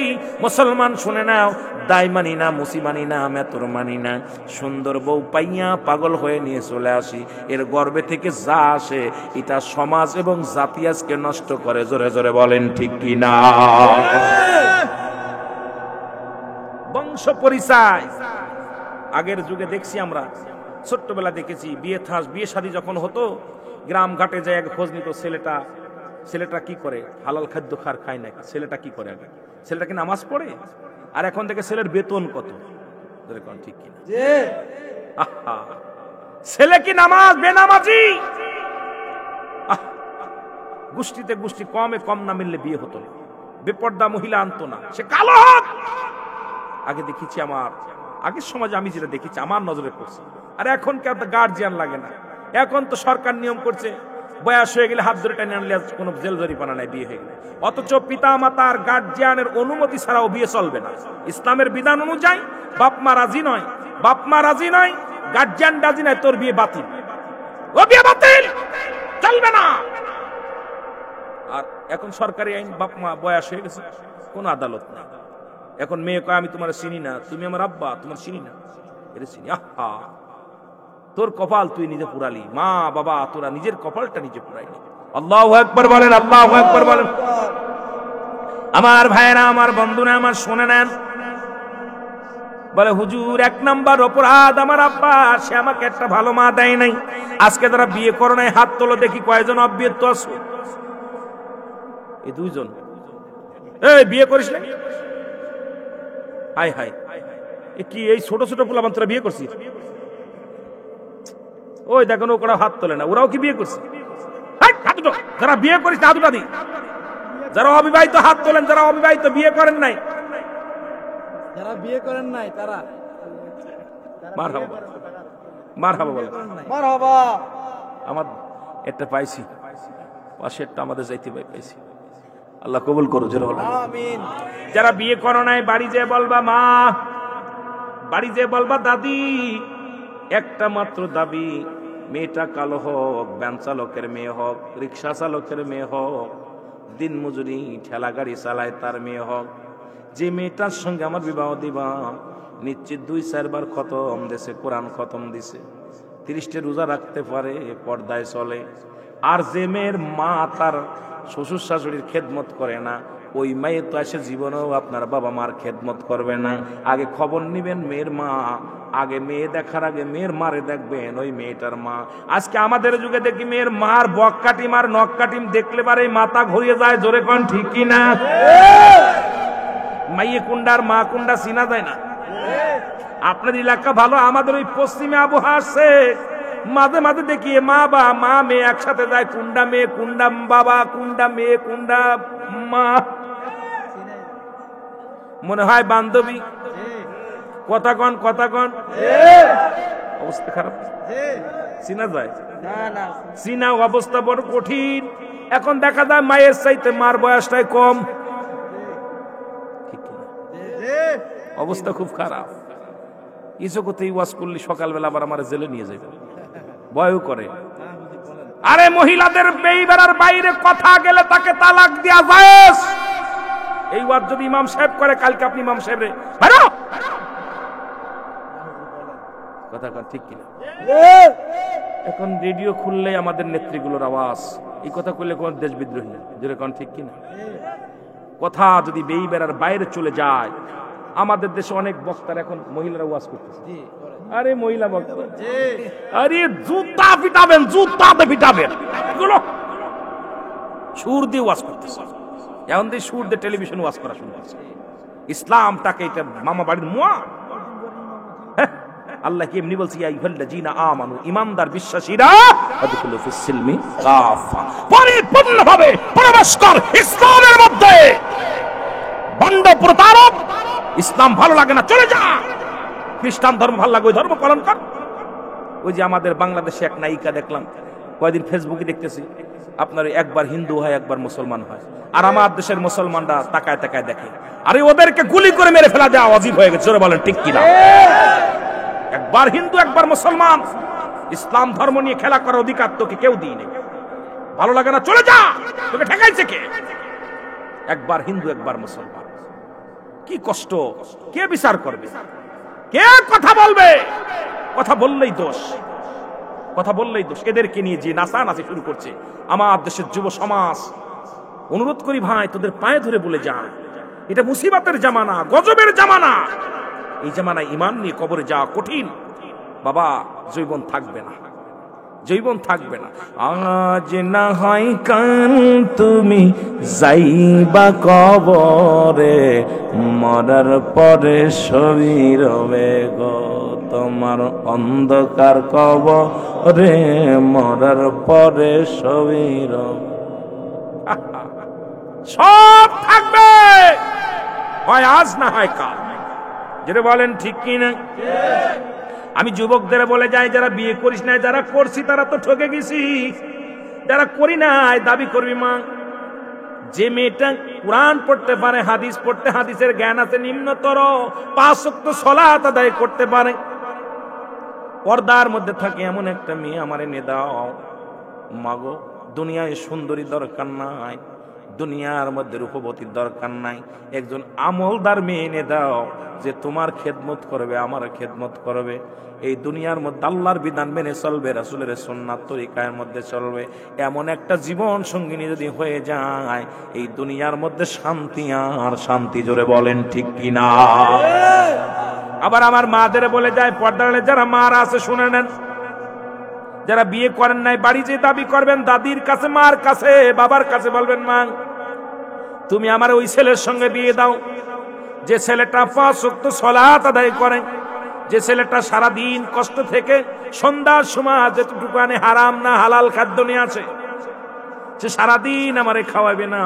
মুসলমান শুনে নাও, দায় মানি না, মুসি মানি না, মেতর মানি না, সুন্দর বউ পাইয়া পাগল হয়ে নিয়ে চলে আসি। এর গর্বে থেকে যা আসে এটা সমাজ এবং জাতি আজকে নষ্ট করে। জোরে জোরে বলেন ঠিক কি না? বংশ পরিচয় আগের যুগে দেখছি আমরা, ছোট্টবেলা দেখেছি, বিয়ে শাদী যখন হতো, গ্রাম ঘাটে যায় খোঁজ নিত, ছেলেটা কি করে, হালাল খাদ্য খায় নাকি, ছেলেটা কি করে, আগে ছেলেটা কি নামাজ পড়ে, আর এখন থেকে ছেলের বেতন কত। ঠিক কিনা? ছেলে কি নামাজ বেনামাজি? গোষ্ঠীতে গোষ্ঠী কমে কম না মিললে বিয়ে হতো না, বেপর্দা মহিলা আনতো না, সে কালো হোক। আগে দেখেছি, আমার আগের সমাজে আমি যেটা দেখেছি আমার নজরে পড়ছে। আর এখন কে গার্জিয়ান লাগে না, এখন তো সরকার নিয়ম করছে বয়স হয়ে গেলে হাত ধরে টেনে আনলে কোনো জেল জরিমানা নাই বিয়ে হয়ে গেলে। অথচ পিতা মাতার গার্জিয়ানের অনুমতি ছাড়াও বিয়ে চলবে না। ইসলামের বিধান অনুযায়ী বাপ মা রাজি নয়, বাপ মা রাজি নয়, গার্জিয়ান রাজি নয়, তোর বিয়ে বাতিল, ও বিয়ে বাতিল, চলবে না। আর এখন সরকারি আইন, বাপ মা বয়স হয়ে গেছে, কোন আদালত না। এখন মেয়ে কয় আমি তোমার চিনি না, তুমি আমার আব্বা, তোমার চিনি না, এটা চিনি। আহা, তোর কপাল তুই নিজে পুরালি, মা বাবা তোরা নিজের কপালটা নিজে পুরাইলি। আল্লাহু আকবার বলেন, আল্লাহু আকবার বলেন। আমার ভাইরা, আমার বন্ধুরা, আমার শুনে নেন। বলে হুজুর, 1 নাম্বার অপরাধ আমার আব্বা, সে আমাকে একটা ভালো মা দেয় নাই। আজকে যারা বিয়ে করো নাই হাত তোলো দেখি কয়জন অবিবাহিত আছো? এই 2 জন। এই বিয়ে করিস না? হাই হাই, এ কি এই ছোট ছোট পোলাপান তোরা বিয়ে করছিস? ওই দেখুন ওরা হাত তোলে না, ওরাও কি বিয়ে করছে? যারা বিয়ে করিস হাত উঠা দি। যারা অবিবাহিত হাত তোলেন, যারা অবিবাহিত বিয়ে করেন নাই, যারা বিয়ে করেন নাই তারা মারহাবা, মারহাবা বলে, মারহাবা। আমার একটা পাইছি, পাশেরটা আমাদের যাইতে পাইছি। আল্লাহ কবুল করো, জোরে বলো আমিন। যারা বিয়ে করো নাই বাড়ি যেয়ে বলবা মা, বাড়ি যেয়ে বলবা দাদি, একটা মাত্র দাবি, মেয়েটা কালো হোক, ভ্যান চালকের মেয়ে হোক, রিক্সা চালকের মেয়ে হোক, দিন মজুরি ঠেলা গাড়ি চালায় তার মেয়ে হোক, যে মেয়েটার সঙ্গে আমার বিবাহ দিবা নিশ্চিত 2-4 বার খতম দিছে, কোরআন খতম দিছে, 30টা রোজা রাখতে পারে, পর্দায় চলে। আর যে মেয়ের মা তার শ্বশুর শাশুড়ির খেদমত করে না, ওই মেয়ে তো এসে জীবনেও আপনার বাবা মার খেদমত করবে না। আগে খবর নিবেন মেয়ের মা, আগে মেয়ে দেখার আগে মেয়ের মারে দেখবেন ওই মেয়েটার মা। আজকে আমাদের যুগে দেখি মেয়ের মার বক কাটিম আর নখ কাটিম দেখলে পারে মাথা ঘুরিয়ে যায়, জোরে কোন ঠিক কিনা? মাইয়ে কুন্ডার মা কুন্ডা চিনা যায় না। আপনার এলাকা ভালো, আমাদের ওই পশ্চিমে আবহাওয়া আছে, মাঝে মাঝে দেখি মা বা মা মেয়ে একসাথে যায়, কুন্ডা মেয়ে কুন্ডা বাবা, কুন্ডা মেয়ে কুন্ডা মা, মনে হয় বান্ধবী। কথা কন, কথা কন, অবস্থা খারাপ, চিনা যায় না, চিনা অবস্থা বড় কঠিন। এখন দেখা যায় মায়ের চাইতে মার বয়সটাই কম, অবস্থা খুব খারাপ। ইসো কোথায় ওয়াজ করলি সকালবেলা আবার আমার জেলে নিয়ে যাবে, ভয়ও করে। আরে মহিলাদের বেইবেরার বাইরে কথা গেলে তাকে তালাক দেয়া যায়। এই ওয়াজ যদি ইমাম সাহেব করে, কালকে আপনি ইমাম সাহেব রে বেরো, কথা কন ঠিক কিনা? এখন রেডিও খুললে আমাদের নেত্রীগুলোর আওয়াজ, এই কথা কইলে কোন দেশ বিদ্রোহী, যেটা কোন ঠিক কিনা? কথা যদি বেইবেরার বাইরে চলে যায়, আমাদের দেশে অনেক বক্তার এখন মহিলারা ওয়াজ করতেছে। আরে মহিলা বক্তা, আরে জুতা পিটাবেন, জুতাতে পিটাবেন, এগুলো সুর দিয়ে ওয়াজ করতেছে। এখন দিয়ে সুর দিয়ে টেলিভিশন ওয়াজ করা শুরু করছে। ইসলামটাকে এটা মামা বাড়ির মুয়া। আল্লাহ কি এমনি বলছে, ইয়া আইয়ুহাল্লাযীনা আমানু, ঈমানদার বিশ্বাসীরা, আদখুলু ফিস সিলমি কাফা, পরিপূর্ণভাবে প্রবেশ কর ইসলামের মধ্যে। ভণ্ড প্রতারক, ইসলাম ভালো লাগে না চলে যা, খ্রিস্টান ধর্ম ভালো লাগে ওই ধর্ম পালন কর। ওই যে আমাদের বাংলাদেশে এক নায়িকা দেখলাম, কয়েকদিন ফেসবুকে দেখতেছি, আপনার একবার হিন্দু হয় একবার মুসলমান হয়, আর আমার দেশের মুসলমানরা তাকায় তাকায় দেখে। আরে ওদেরকে গুলি করে মেরে ফেলা দেওয়া ওয়াজিব হয়ে গেছে, জোরে বলেন ঠিক কিনা? একবার হিন্দু একবার মুসলমান, ইসলাম ধর্ম নিয়ে খেলা করার অধিকার তোকে কেউ দিইনি। ভালো লাগে না চলে যা, তোকে ঠেকাইছে কে? একবার হিন্দু একবার মুসলমান, কি কষ্ট, কে বিচার করবে, কে কথা বলবে? কথা বললেই দোষ, কথা বললেই দোষ। এদেরকে নিয়ে যে নাচানাচি শুরু করছে আমার দেশের যুব সমাজ, অনুরোধ করি ভাই তোদের পায়ে ধরে বলে যা, এটা মুসিবতের জামানা, গজবের জামানা। এই জামানায় ঈমান নিয়ে কবরে যাওয়া কঠিন বাবা, যৌবন থাকবে না, যৌবন থাকবে না। আজ না হয় কাল তুমি যাইবা কবরে, মরার পরে শরীর রবে গো তোমার অন্ধকার কবরে, মরার পরে শরীর সব থাকবে, হয় আজ না হয় কাল, যেটা বলেন ঠিক কিনা? আমি যুবকদের বলে যাই, যারা বিয়ে করিস না, যারা করছি তারা তো ঠকে গেছি। যারা করি নাই দাবি করবি মা। যে মেয়েটা কোরআন পড়তে পারে, হাদিস পড়তে, হাদিসের জ্ঞান আছে নিম্নতর, 5 ওয়াক্ত সালাত আদায় করতে পারে, পর্দার মধ্যে থাকে এমন একটা মেয়ে আমার এনে দাও মাগো। দুনিয়ায় সুন্দরী দরকার নাই, দুনিয়ার মধ্যে রূপবতীর দরকার নাই, একজন আমলদার মেয়ে এনে দাও যে তোমার খেদমত করবে, আমার খেদমত করবে, এই দুনিয়ার মধ্যে আল্লাহর বিধান মেনে চলবে, রাসূলের সুন্নাত তরিকার মধ্যে চলবে, এমন একটা জীবন সঙ্গিনী যদি হয়ে যায়, এই দুনিয়ার মধ্যে শান্তি আর শান্তি। জোরে বলেন ঠিক কিনা? আবার আমার মাদের বলে যায়, পর্দারে যারা মারা আছে শুনে নেন, যারা বিয়ে করেন নাই বাড়ি যে দাবি করবেন, দাদির কাছে, মার কাছে, বাবার কাছে বলবেন মা তুমি আমার ওই ছেলের সঙ্গে বিয়ে দাও, যে ছেলেটা 5 ওয়াক্ত সালাত আদায় করে, যে ছেলেটা সারাদিন কষ্ট থেকে সন্ধ্যার সময় যেটুকু আনে হারাম না হালাল খাদ্য নিয়ে আছে, সে সারাদিন আমারে খাওয়াবে না,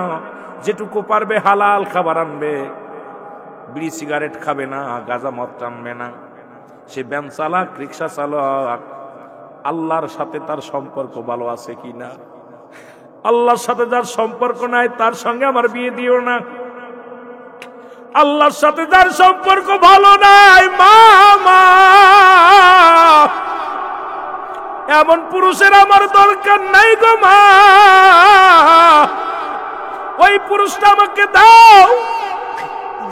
যেটুকু পারবে হালাল খাবার আনবে, বিড়ি সিগারেট খাবে না, গাঁজা মদ টানবে না, সে ভ্যান চালাক, রিক্সা চালাক, আল্লাহর সাথে তার সম্পর্ক ভালো আছে কিনা? আল্লাহর সাথে যার সম্পর্ক নাই তার সঙ্গে আমার বিয়ে দিও না। আল্লাহর সাথে যার সম্পর্ক ভালো নাই মা, এমন পুরুষের আমার দরকার নাই গো মা। ওই পুরুষটা আমাকে দাও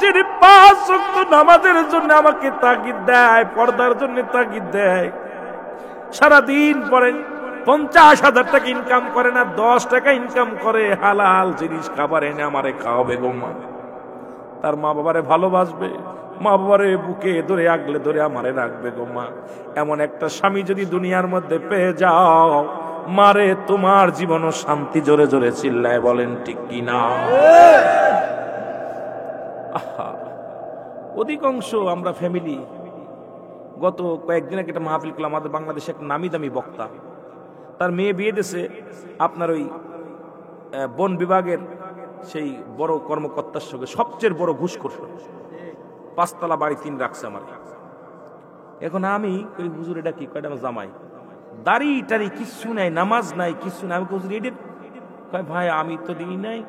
যিনি 5 ওয়াক্ত নামাজের জন্য আমাকে তাগিদ দেয়, পর্দার জন্য তাগিদ দেয়, সারাদিন পরে 50,000 টাকা ইনকাম করে না, 10 টাকা ইনকাম করে, হালাল জিনিস খাবার এনে আমারে খাওয়াবে গো মা। তার মা বাবারে ভালোবাসবে, মা বাবারে বুকে ধরে আগলে ধরে আমারে রাখবে গো মা। এমন একটা স্বামী যদি দুনিয়ার মধ্যে পেয়ে যাও মারে, তোমার জীবনও শান্তি। জোরে জোরে চিল্লায় বলেন ঠিক কিনা? অধিকাংশ আমরা ফ্যামিলি, গত কয়েকদিন আগে একটা মাহফিল করলাম, আমাদের বাংলাদেশে এক নামি দামি বক্তা, তার মেয়ে বিয়ে দিয়েছে আপনার ওই বন বিভাগের সেই বড় কর্মকর্তার সঙ্গে, সবচেয়ে বড় ঘুষখোর, 5 তলা বাড়ি 3 রাখছে আমার। এখন আমি ওই হুজুর এটা কি কয়টা জামাই, দাড়ি টাড়ি কিচ্ছু নাই, নামাজ নাই, কিচ্ছু নাই। আমি হুজুর এদের কয় ভাই আমি তো দিই নাই,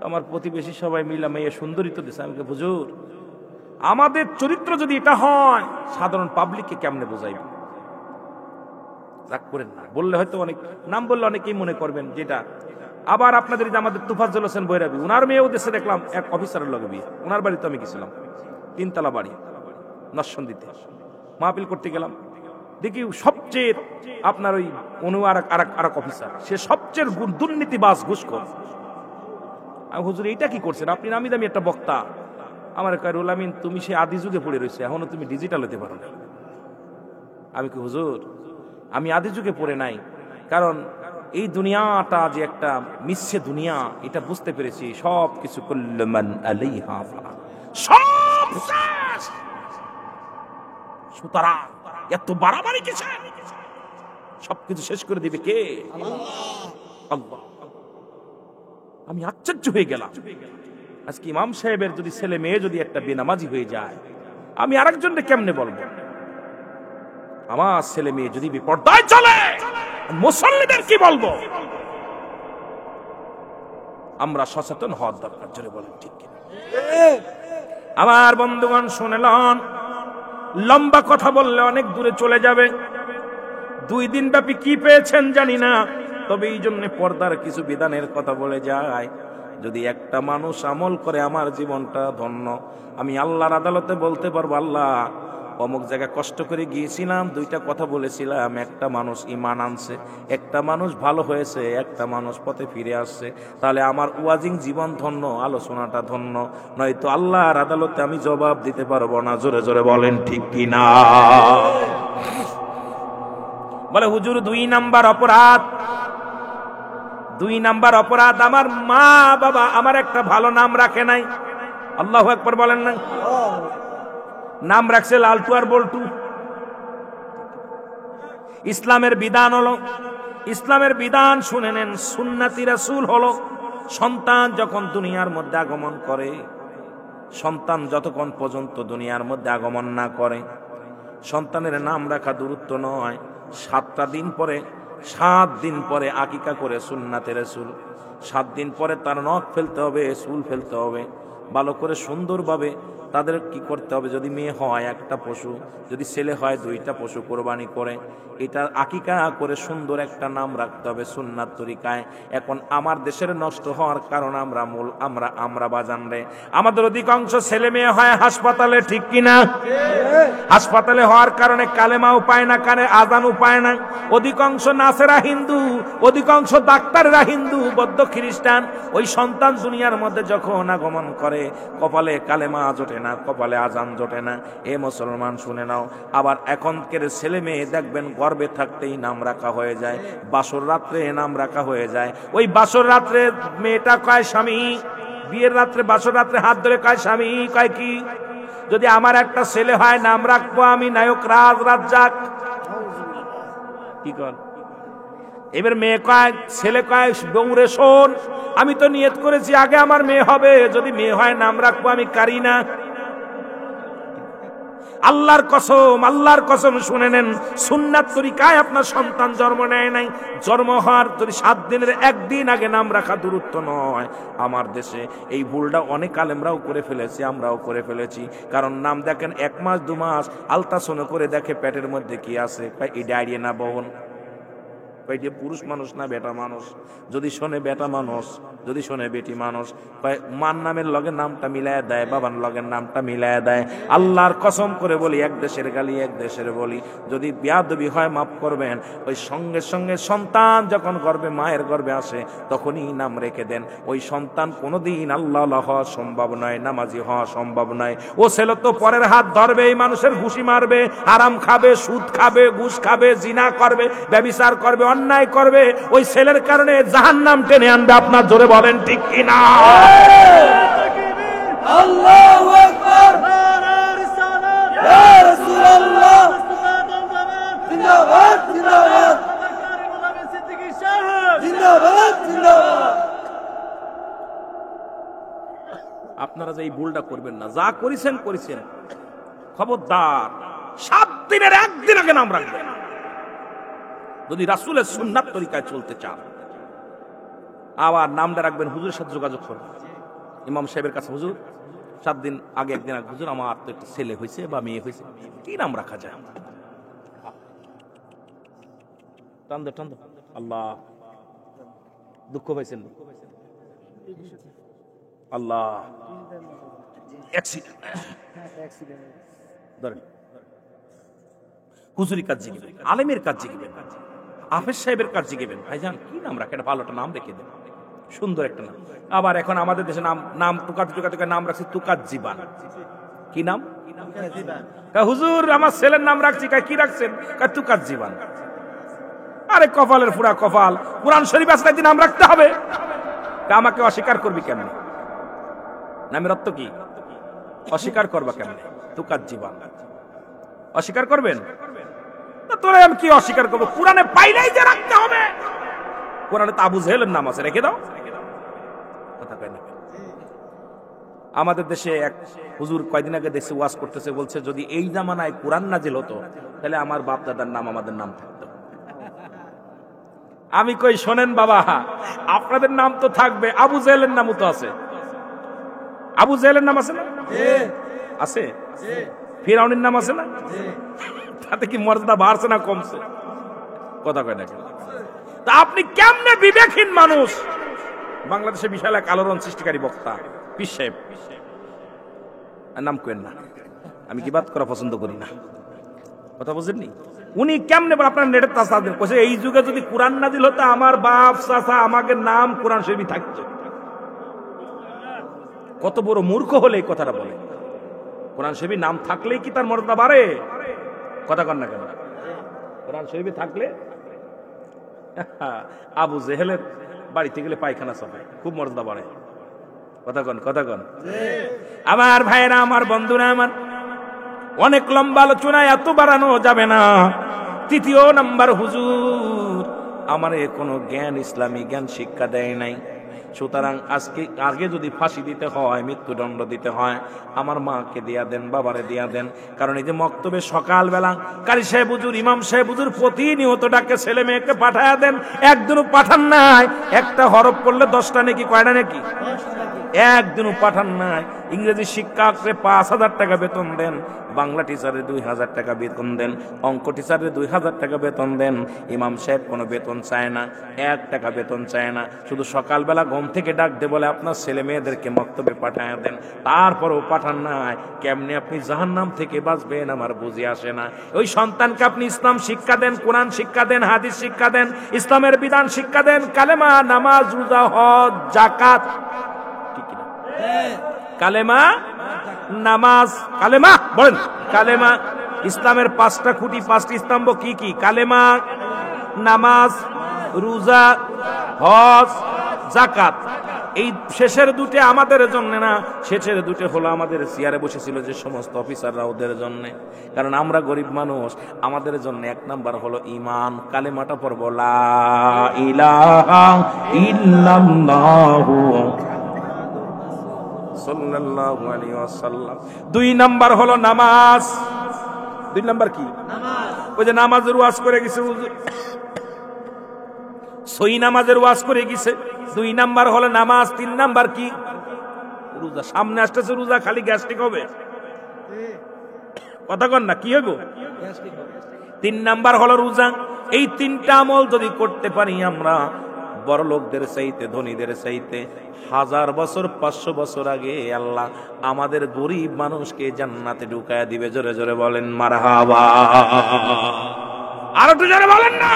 আমার প্রতিবেশী সবাই মিলা মেয়ে সুন্দরী তো দিছে। আমি হুজুর আমাদের চরিত্র যদি এটা হয়, সাধারণ পাবলিককে কেমনে বোঝাইবে? রাগ করেন না, বললে হয়তো অনেক নাম বললে অনেকেই মনে করবেন যেটা। আবার আপনাদের যে আমাদের তুফাজ্জল হোসেন বৈরাবী, উনার মেয়েও দেশে দেখলাম এক অফিসারের লগে বিয়ে, উনার বাড়িতে আমি গেছিলাম, 3 তলা বাড়ি নরসন্দিতে, মাহফিল করতে গেলাম, দেখি সবচেয়ে আপনার ওই আরেক অফিসার, সে সবচেয়ে দুর্নীতিবাজ, ঘুষখোর। আমি হুজুর এইটা কি করছেন আপনি? নামি দামি একটা বক্তা। আমার কারুল আমিন, তুমি সে আদি যুগে পড়ে রয়েছে, এখনো তুমি ডিজিটাল হতে পারো না। আমি কি হুজুর আমি আদি যুগে পড়ে নাই, কারণ এই দুনিয়াটা যে একটা মিশছে দুনিয়া, এটা বুঝতে পেরেছি। সব কিছু কুল্লু মান আলাইহা ফান, সব শেষ। সুতরাং এত বাড়াবাড়ি কিসের? সবকিছু শেষ করে দিবে কে? আল্লাহ। আমি আশ্চর্য হয়ে গেলাম। আজকে ইমাম সাহেবের যদি ছেলে মেয়ে যদি একটা বেনামাজি হয়ে যায়, আমি আরেকজনকে কেমনে বলবো? আমার ছেলে মেয়ে যদি বিপর্দায় চলে, মুসল্লিদের কি বলবো? আমরা সচেতন হওয়ার দরকার। জোরে বলেন ঠিক কিনা? আমার বন্ধুগণ শুনলেন, লম্বা কথা বললে অনেক দূরে চলে যাবে। 2 দিন ব্যাপী কি পেয়েছেন জানি না, তবে এই জন্য পর্দার কিছু বিধানের কথা বলে যায়। যদি একটা মানুষ আমল করে, আমার জীবনটা ধন্য। আমি আল্লাহর আদালতে বলতে পারবো, আল্লাহ অমুক জায়গায় কষ্ট করে গিয়েছিলাম, 2টা কথা বলেছিলাম, একটা মানুষ ঈমান আনছে, একটা মানুষ ভালো হয়েছে, একটা মানুষ পথে ফিরে আসছে, তাহলে আমার ওয়াজিং জীবন ধন্য, আলোচনাটা ধন্য। নয়তো আল্লাহর আদালতে আমি জবাব দিতে পারবো না। জোরে জোরে বলেন ঠিক কিনা? বলে হুজুর 2 নাম্বার অপরাধ, 2 নাম্বার অপরাধ, আমার মা বাবা আমার একটা ভালো নাম রাখে নাই। আল্লাহু আকবার বলেন না? নাম রাখছে লালটু আর বল্টু। ইসলামের বিধান হলো, ইসলামের বিধান শুনে নেন, সুন্নতি রাসূল হলো, সন্তান যখন দুনিয়ার মধ্যে আগমন করে, সন্তান যতক্ষণ পর্যন্ত দুনিয়ার মধ্যে আগমন না করে, সন্তানের নাম রাখা দূরত্ব নয়। 7টা দিন পরে 7 দিন পরে আকিকা করে সুন্নাতে রাসূল। 7 দিন পরে তার নখ ফেলতে হবে, চুল ফেলতে হবে, ভালো করে সুন্দরভাবে তাদের কি করতে হবে। যদি মেয়ে হয় একটা পশু, যদি ছেলে হয় 2টা পশু কোরবানি করে এটা আকিকা করে সুন্দর একটা নাম রাখতে হবে সুন্নাত তরিকায়। এখন আমার দেশের নষ্ট হওয়ার কারণ আমরা বাজান রে, আমাদের অধিকাংশ ছেলে মেয়ে হয় হাসপাতালে, ঠিক কিনা? হাসপাতালে হওয়ার কারণে কালেমাও পায় না, কানে আজানও পায় না। অধিকাংশ নাসেরা হিন্দু, অধিকাংশ ডাক্তাররা হিন্দু, বৌদ্ধ খ্রিস্টান। ওই সন্তান দুনিয়ার মধ্যে যখন আগমন করে কপালে কালেমা জোটে না, কপালে আজান জোটে না। এ মুসলমান শুনে নাও, আবার এখনকার ছেলে মেয়ে দেখবেন গর্ভে থাকতেই নাম রাখা হয়ে যায়, বাসর রাত্রে নাম রাখা হয়ে যায়। ওই বাসর রাত্রে মেয়েটা কয় স্বামী, বিয়ের রাত্রে বাসর রাত্রে হাত ধরে কয় স্বামী, কয় কি? যদি আমার একটা ছেলে হয় নাম রাখবো আমি নায়ক রাজ রাজ্জাক, কি কর? এবার মেয়ে কয়, ছেলে কয় বউরে শোন, আমি তো নিয়ত করেছি আগে আমার মেয়ে হবে, যদি মেয়ে হয় নাম রাখবো আমি কারিনা। আল্লাহর কসম শুনে নেন, সুন্নাত তরিকায় আপনার সন্তান জন্ম নেয় নাই, জন্ম হওয়ার যদি 7 দিনের 1 দিন আগে নাম রাখা দূরত্ব নয়। আমার দেশে এই ভুলটা অনেক আলেমরাও করে ফেলেছি, আমরাও করে ফেলেছি। কারণ নাম দেখেন 1 মাস 2 মাস আলট্রাসাউন্ড করে দেখে পেটের মধ্যে কি আছে, এই ডায়রিয়া না বহন, যে পুরুষ মানুষ না বেটা মানুষ, যদি শোনে বেটা মানুষ, যদি শোনে বেটি মানুষ, মার নামের লগের নামটা মিলায় দেয়, বাবার লগের নামটা মিলায় দেয়। আল্লাহর কসম করে বলি, এক দেশের গালি এক দেশের বলি, যদি বেয়াদবি হয় মাফ করবেন। ওই সঙ্গে সঙ্গে সন্তান যখন গর্ভে মায়ের গর্ভে আসে তখনই নাম রেখে দেন। ওই সন্তান কোনোদিন আল্লাহ হওয়া সম্ভব নয়, নামাজি হওয়া সম্ভব নয়। ও ছেলে তো পরের হাত ধরবে, এই মানুষের ঘুষি মারবে, হারাম খাবে, সুদ খাবে, ঘুষ খাবে, জিনা করবে, ব্যভিচার করবে, অন্যায় করবে। ওই ছেলের কারণে জাহান্নাম টেনে আনবে। আপনার জোরে বলেন ঠিক কিনা? আল্লাহু আকবার, ইয়া রাসূলুল্লাহ, জিন্দাবাদ জিন্দাবাদ, জিন্দাবাদ জিন্দাবাদ। আপনারা যে এই ভুলটা করবেন না, যা করেছেন খবরদার 7 দিনের 1 দিন আগে নাম রাখবেন। যদি রাসূলের সুন্নাত তরিকায় চলতে চান, আবার নামটা রাখবেন, হুজুরের সাথে যোগাযোগ করবেন, ইমাম সাহেবের কাছে, হুজুর 7 দিন আগে 1 দিন আগে, হুজুর আমার তো একটা ছেলে হয়েছে বা মেয়ে হয়েছে, কি নাম রাখা যায়? টান দে আল্লাহ, দুঃখ পাইছেন আল্লাহ, ধরেন হুজুরি কাজ জিগিবেন, আলেমের কাজ জিগিবেন, হাফেজ সাহেবের কাজ জিগিবেন, ভাইজান কি নাম রাখে? একটা ভালো একটা নাম রেখে দেন, সুন্দর একটা নাম। আবার এখন আমাদের দেশে নাম টুকা নাম রাখছে তুকাত জীবান। কি নাম? হুজুর আমার ছেলের নাম রাখছি, কি রাখছেন? তুকাত জীবান। আরে কপালের ফুরা কপাল, কুরআন শরীফ আছে নাম রাখতে হবে, আমাকে অস্বীকার করবি কেন? নামের অর্থ কি? অস্বীকার করবা কেন? তুকাত জীবান অস্বীকার করবেন? তোরা আমি কি অস্বীকার করবো? কোরআনে পাইলেই যে রাখতে হবে। কোরআনে তো আবু জেহেলের নাম আছে, রেখে দাও। কথা কয় না। আমাদের দেশে এক হুজুর কয়দিন আগে দেশে ওয়াজ করতেছে, বলছে যদি এই জামানায় কোরআন নাজিল হতো তাহলে আমার বাপ দাদার নাম আমাদের নাম থাকতো। আমি কই শোনেন বাবা, আপনাদের নাম তো থাকবে, আবু জেহেলের নামও তো আছে। আবু জেহেলের নাম আছে না? আছে। ফিরআউনের নাম আছে না? তাতে কি মর্যাদা বাড়ছে না কমছে? কথা কয় না। তা আপনি কেমনে বিবেকহীন মানুষ? বাংলাদেশে বিশাল এক আলোড়ন সৃষ্টিকারী বক্তা পীর সাহেব, নাম কেন না, আমি কি বাদ করা পছন্দ করি না, কথা বুঝেননি? উনি কেমনে আপনার নেটের তাসা দেন, এই যুগে যদি কোরআন নাজিল হতো আমার বাপ চাচা আমাকে নাম কোরআন শরীফ থাকতো। কত বড় মূর্খ হলে এই কথাটা বলে? কোরআন শরীফে নাম থাকলেই কি তার মর্যাদা বাড়ে? কথা কন না কেন? কোরআন শরীফে থাকলে আবু জেহেলের বাড়িতে গেলে পায়খানা চাপায়, খুব মর্যাদা বাড়ে। কথা কন। আমার ভাইরা, আমার বন্ধুরা, আমার অনেক লম্বা আলোচনায় এত বাড়ানো যাবে না। 3য় নাম্বার, হুজুর আমার কোনো জ্ঞান, ইসলামী জ্ঞান শিক্ষা দেয় নাই। সুতরাং আগে যদি ফাঁসি দিতে হয়, মৃত্যুদণ্ড দিতে হয়, আমার মাকে দিয়া দেন, বাবারে দিয়া দেন। কারণ এই যে মক্তবে সকালবেলা কারি সাহেব হুজুর, ইমাম সাহেব হুজুর প্রতিনিয়ত ডাকে ছেলে মেয়েকে পাঠায়া দেন, একদিনও পাঠান নাই। একটা হরফ পড়লে 10টা নাকি, কয়টা নাকি, একদিনও পাঠান নাই। ইংরেজি শিক্ষকরে 5,000 টাকা বেতন দেন, বাংলা টিচারে 2,000 টাকা বেতন দেন, অঙ্ক টিচারে 2,000 টাকা বেতন দেন। ইমাম সাহেব কোনো বেতন চায় না, 1 টাকা বেতন চায় না। শুধু সকালবেলা ঘুম থেকে ডাক দে বলে আপনার ছেলে মেয়েদেরকে মক্তবে পাঠায় দেন, তারপরও পাঠান নাই। কেমনে আপনি জাহান্নাম থেকে বাঁচবেন আমার বুঝে আসে না। ওই সন্তানকে আপনি ইসলাম শিক্ষা দেন, কোরআন শিক্ষা দেন, হাদিস শিক্ষা দেন, ইসলামের বিধান শিক্ষা দেন, কালেমা, নামাজ, রোজা, হজ, যাকাত, ঠিক না? কালেমা, নামাজ, কালেমা বলেন, কালেমা। ইসলামের 5টা খুঁটি, 5টি স্তম্ভ কি কি? কালেমা, নামাজ, রোজা, হজ, যাকাত। এই শেষের দুটো আমাদের জন্য না, শেষের দুটো হলো আমাদের চেয়ারে বসেছিল যে সমস্ত অফিসাররা, ওদের জন্য। কারণ আমরা গরিব মানুষ, আমাদের জন্য 1 নাম্বার হলো ঈমান, কালেমাটা পড়ব লা ইলাহা ইল্লাল্লাহু সাল্লাল্লাহু আলাইহি ওয়াসাল্লাম। 2 নাম্বার হলো নামাজ। 2 নাম্বার কি? নামাজ। ওই যে নামাজের ওয়াজ করে গেছে হুজুর, সই নামাজের ওয়াজ করে গেছে। 2 নাম্বার হলো নামাজ। 3 নাম্বার কি? রোজা। সামনে আসতেছে রোজা, খালি গ্যাস্ট্রিক হবে, কথা কন না, কি হবে? 3 নাম্বার হলো রোজা। এই 3টা আমল যদি করতে পারি আমরা, বড় লোকদের চাইতে, ধনীদের চাইতে 1000 বছর, 500 বছর আগে আল্লাহ আমাদের গরিব মানুষকে জান্নাতে ঢুকায়া দিবে। জোরে জোরে বলেন মারহাবা। আর একটু জোরে বলেন না।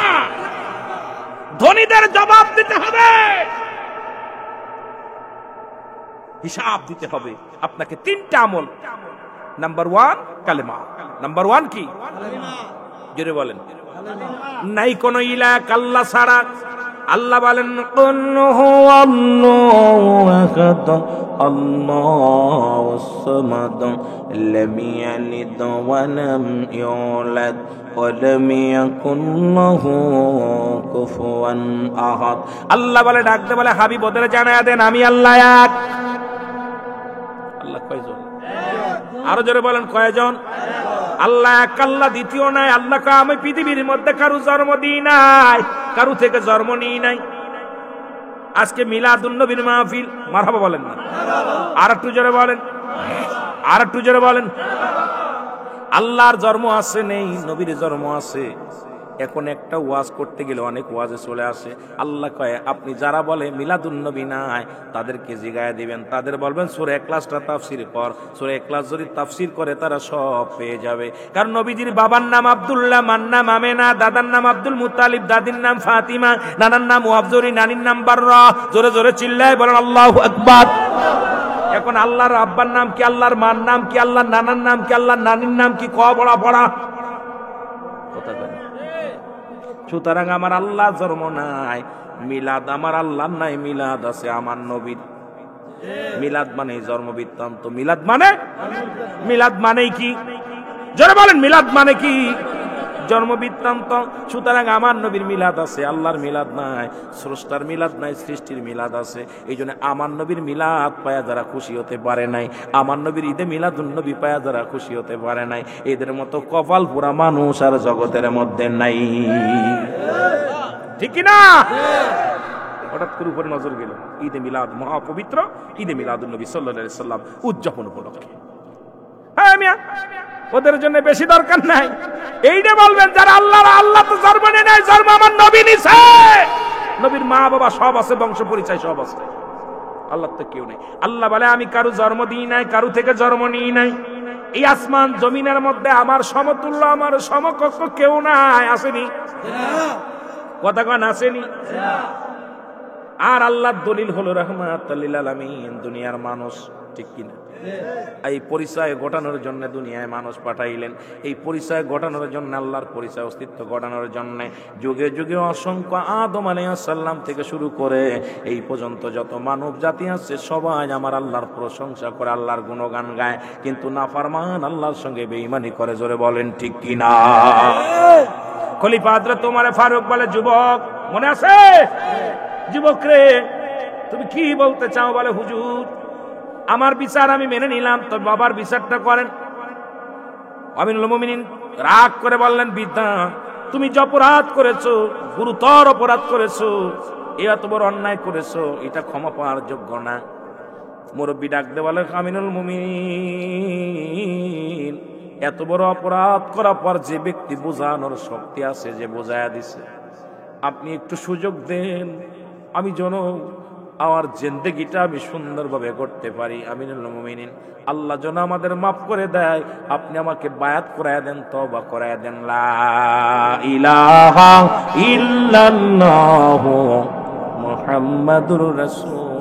ধনীদের জবাব দিতে হবে, হিসাব দিতে হবে আপনাকে। 3টা আমল। নাম্বার 1 কালেমা। নাম্বার 1 কি? জোরে বলেন। নাই কোন ইলাহ আল্লাহ ছাড়া। আল্লাহ বলেন কুল হুয়াল্লাহু আহাদ আল্লাহুস সামাদ লাম ইয়ালিদ ওয়া লাম ইউলাদ ওয়া লাম ইয়াকুল লাহু কুফুয়ান আহাদ। আল্লাহ বলে, ডাকতে বলে, হাবিব ওদের জানায়া দেন আমি আল্লাহ এক। আল্লাহ কয়জন? আরো জোরে বলেন, কয়জন? আল্লাহ এক, আল্লাহ দ্বিতীয় নাই। আল্লাহ কয় আমি পৃথিবীর মধ্যে কারো জন্ম দিই নাই, কারো থেকে জন্ম নিই নাই। আজকে মিলাদুন নবীর মাহফিল, মারহাবা বলেন না। আর একটু জোরে বলেন, আর একটু জোরে বলেন। আল্লাহর জন্ম আছে নেই, নবীর জন্ম আছে। এখন একটা ওয়াজ করতে গেলে অনেক ওয়াজে চলে আসে। আল্লাহ কয় আপনি যারা বলে মিলাদুন নবী নাই, তাদেরকে জিগায়া দিবেন, তাদের বলবেন সূরা ইখলাসটা তাফসীর কর। সূরা ইখলাস যদি তাফসীর করে তারা সব পেয়ে যাবে। কারণ নবীজির বাবার নাম আব্দুল্লাহ, মার নাম আমেনা, দাদার নাম আব্দুল মুত্তালিব, দাদির নাম ফাতিমা, নানার নাম ওয়াবজরি, নানির নাম বাররা। জোরে জোরে চিল্লায় বলেন আল্লাহু আকবার। এখন আল্লাহর আব্বার নাম কি, আল্লাহর মার নাম কি, আল্লাহর নানার নাম কি, আল্লাহর নানির নাম কি? পড়া পড়া কথা বলেন। সুতরাং আমার আল্লাহ জন্ম নাই, মিলাদ আমার আল্লাহ নাই, মিলাদ আছে আমার নবীর। মিলাদ মানে জন্ম বৃত্তান্ত। মিলাদ মানে, মিলাদ মানে কি? জোরে বলেন, মিলাদ মানে কি? জন্ম বৃত্তান্ত। সুতরাং আমার নবীর মিলাদ আছে, আল্লাহর মিলাদ নাই, স্রষ্টার মিলাদ নাই, সৃষ্টির মিলাদ আছে। এই জন্য আমার নবীর মিলাদ পায়া যারা খুশি হতে পারে নাই, আমার নবীর ঈদে মিলাদুন নবী পায়া যারা খুশি হতে পারে নাই, এদের মতো কপাল পুরা মানুষ আর জগতের মধ্যে নাই। ঠিক না? হঠাৎ করে উপরে নজর গেল, ঈদে মিলাদ মহাপবিত্র, ঈদে মিলাদুন নবী সাল্লাল্লাহু আলাইহি সাল্লাম উদযাপন উপলক্ষে। হ্যাঁ মিয়া, ওদের জন্য বেশি দরকার নাই। এইটা বলবেন যারা আল্লাহ তো জন্ম নেয় নাই, জন্ম আমার নবী নিছে। নবীর মা বাবা সব আছে, বংশ পরিচয় সব আছে, আল্লাহ তো কেউ নেই। আল্লাহ বলে আমি কারো জন্ম দিই নাই, কারো থেকে জন্ম নিই নাই। এই আসমান জমিনের মধ্যে আমার সমতুল্য, আমার সমকক্ষ কেউ নাই। আসেনি? কথা কন আসেনি? আর আল্লাহর দলিল হলো রাহমাতুল লিল আলামিন, দুনিয়ার মানুষ। ঠিক কিনা? এই পরিচয় ঘটানোর জন্য দুনিয়ায় মানুষ পাঠাইলেন। এই পরিচয় ঘটানোর জন্য, আল্লাহর পরিচয় অস্তিত্ব ঘটানোর জন্য যুগে যুগে অসংখ্য আদম আলাইহিস সালাম থেকে শুরু করে এই পর্যন্ত যত মানব জাতি আছে সবাই আমার আল্লাহর প্রশংসা করে, আল্লাহর গুণগান গায়। কিন্তু নাফরমান আল্লাহর সঙ্গে বেঈমানি করে। জোরে বলেন ঠিক কিনা? খলিফা হযরত ওমর ফারুক বলে, যুবক মনে আছে? যুবক রে, তুমি কি বলতে চাও? বলে হুজুর আমার বিচার আমি মেনে নিলাম, তবে বাবার বিচারটা করেন। আমিনুল মুমিনিন রাগ করে বললেন, বিদ্যা তুমি যে অপরাধ করেছো, গুরুতর অপরাধ করেছো, এত বড় অন্যায় করেছো, এটা ক্ষমা পাওয়ার যোগ্য না। মুরব্বী ডাক দিয়ে বলে, আমিনুল মুমিনিন এত বড় অপরাধ করার পর যে ব্যক্তি বোঝানোর শক্তি আছে, যে বোঝায়া দিছে, আপনি একটু সুযোগ দেন, আমি যেন আমার জিন্দেগিটা আমি সুন্দরভাবে করতে পারি। আমিনুল মুমিনিন আল্লাহ যেন আমাদের মাফ করে দেয়, আপনি আমাকে বায়াত করায় দেন, তওবা করায় দেন। লা ইলাহা ইল্লাল্লাহু মুহাম্মাদুর রাসূল।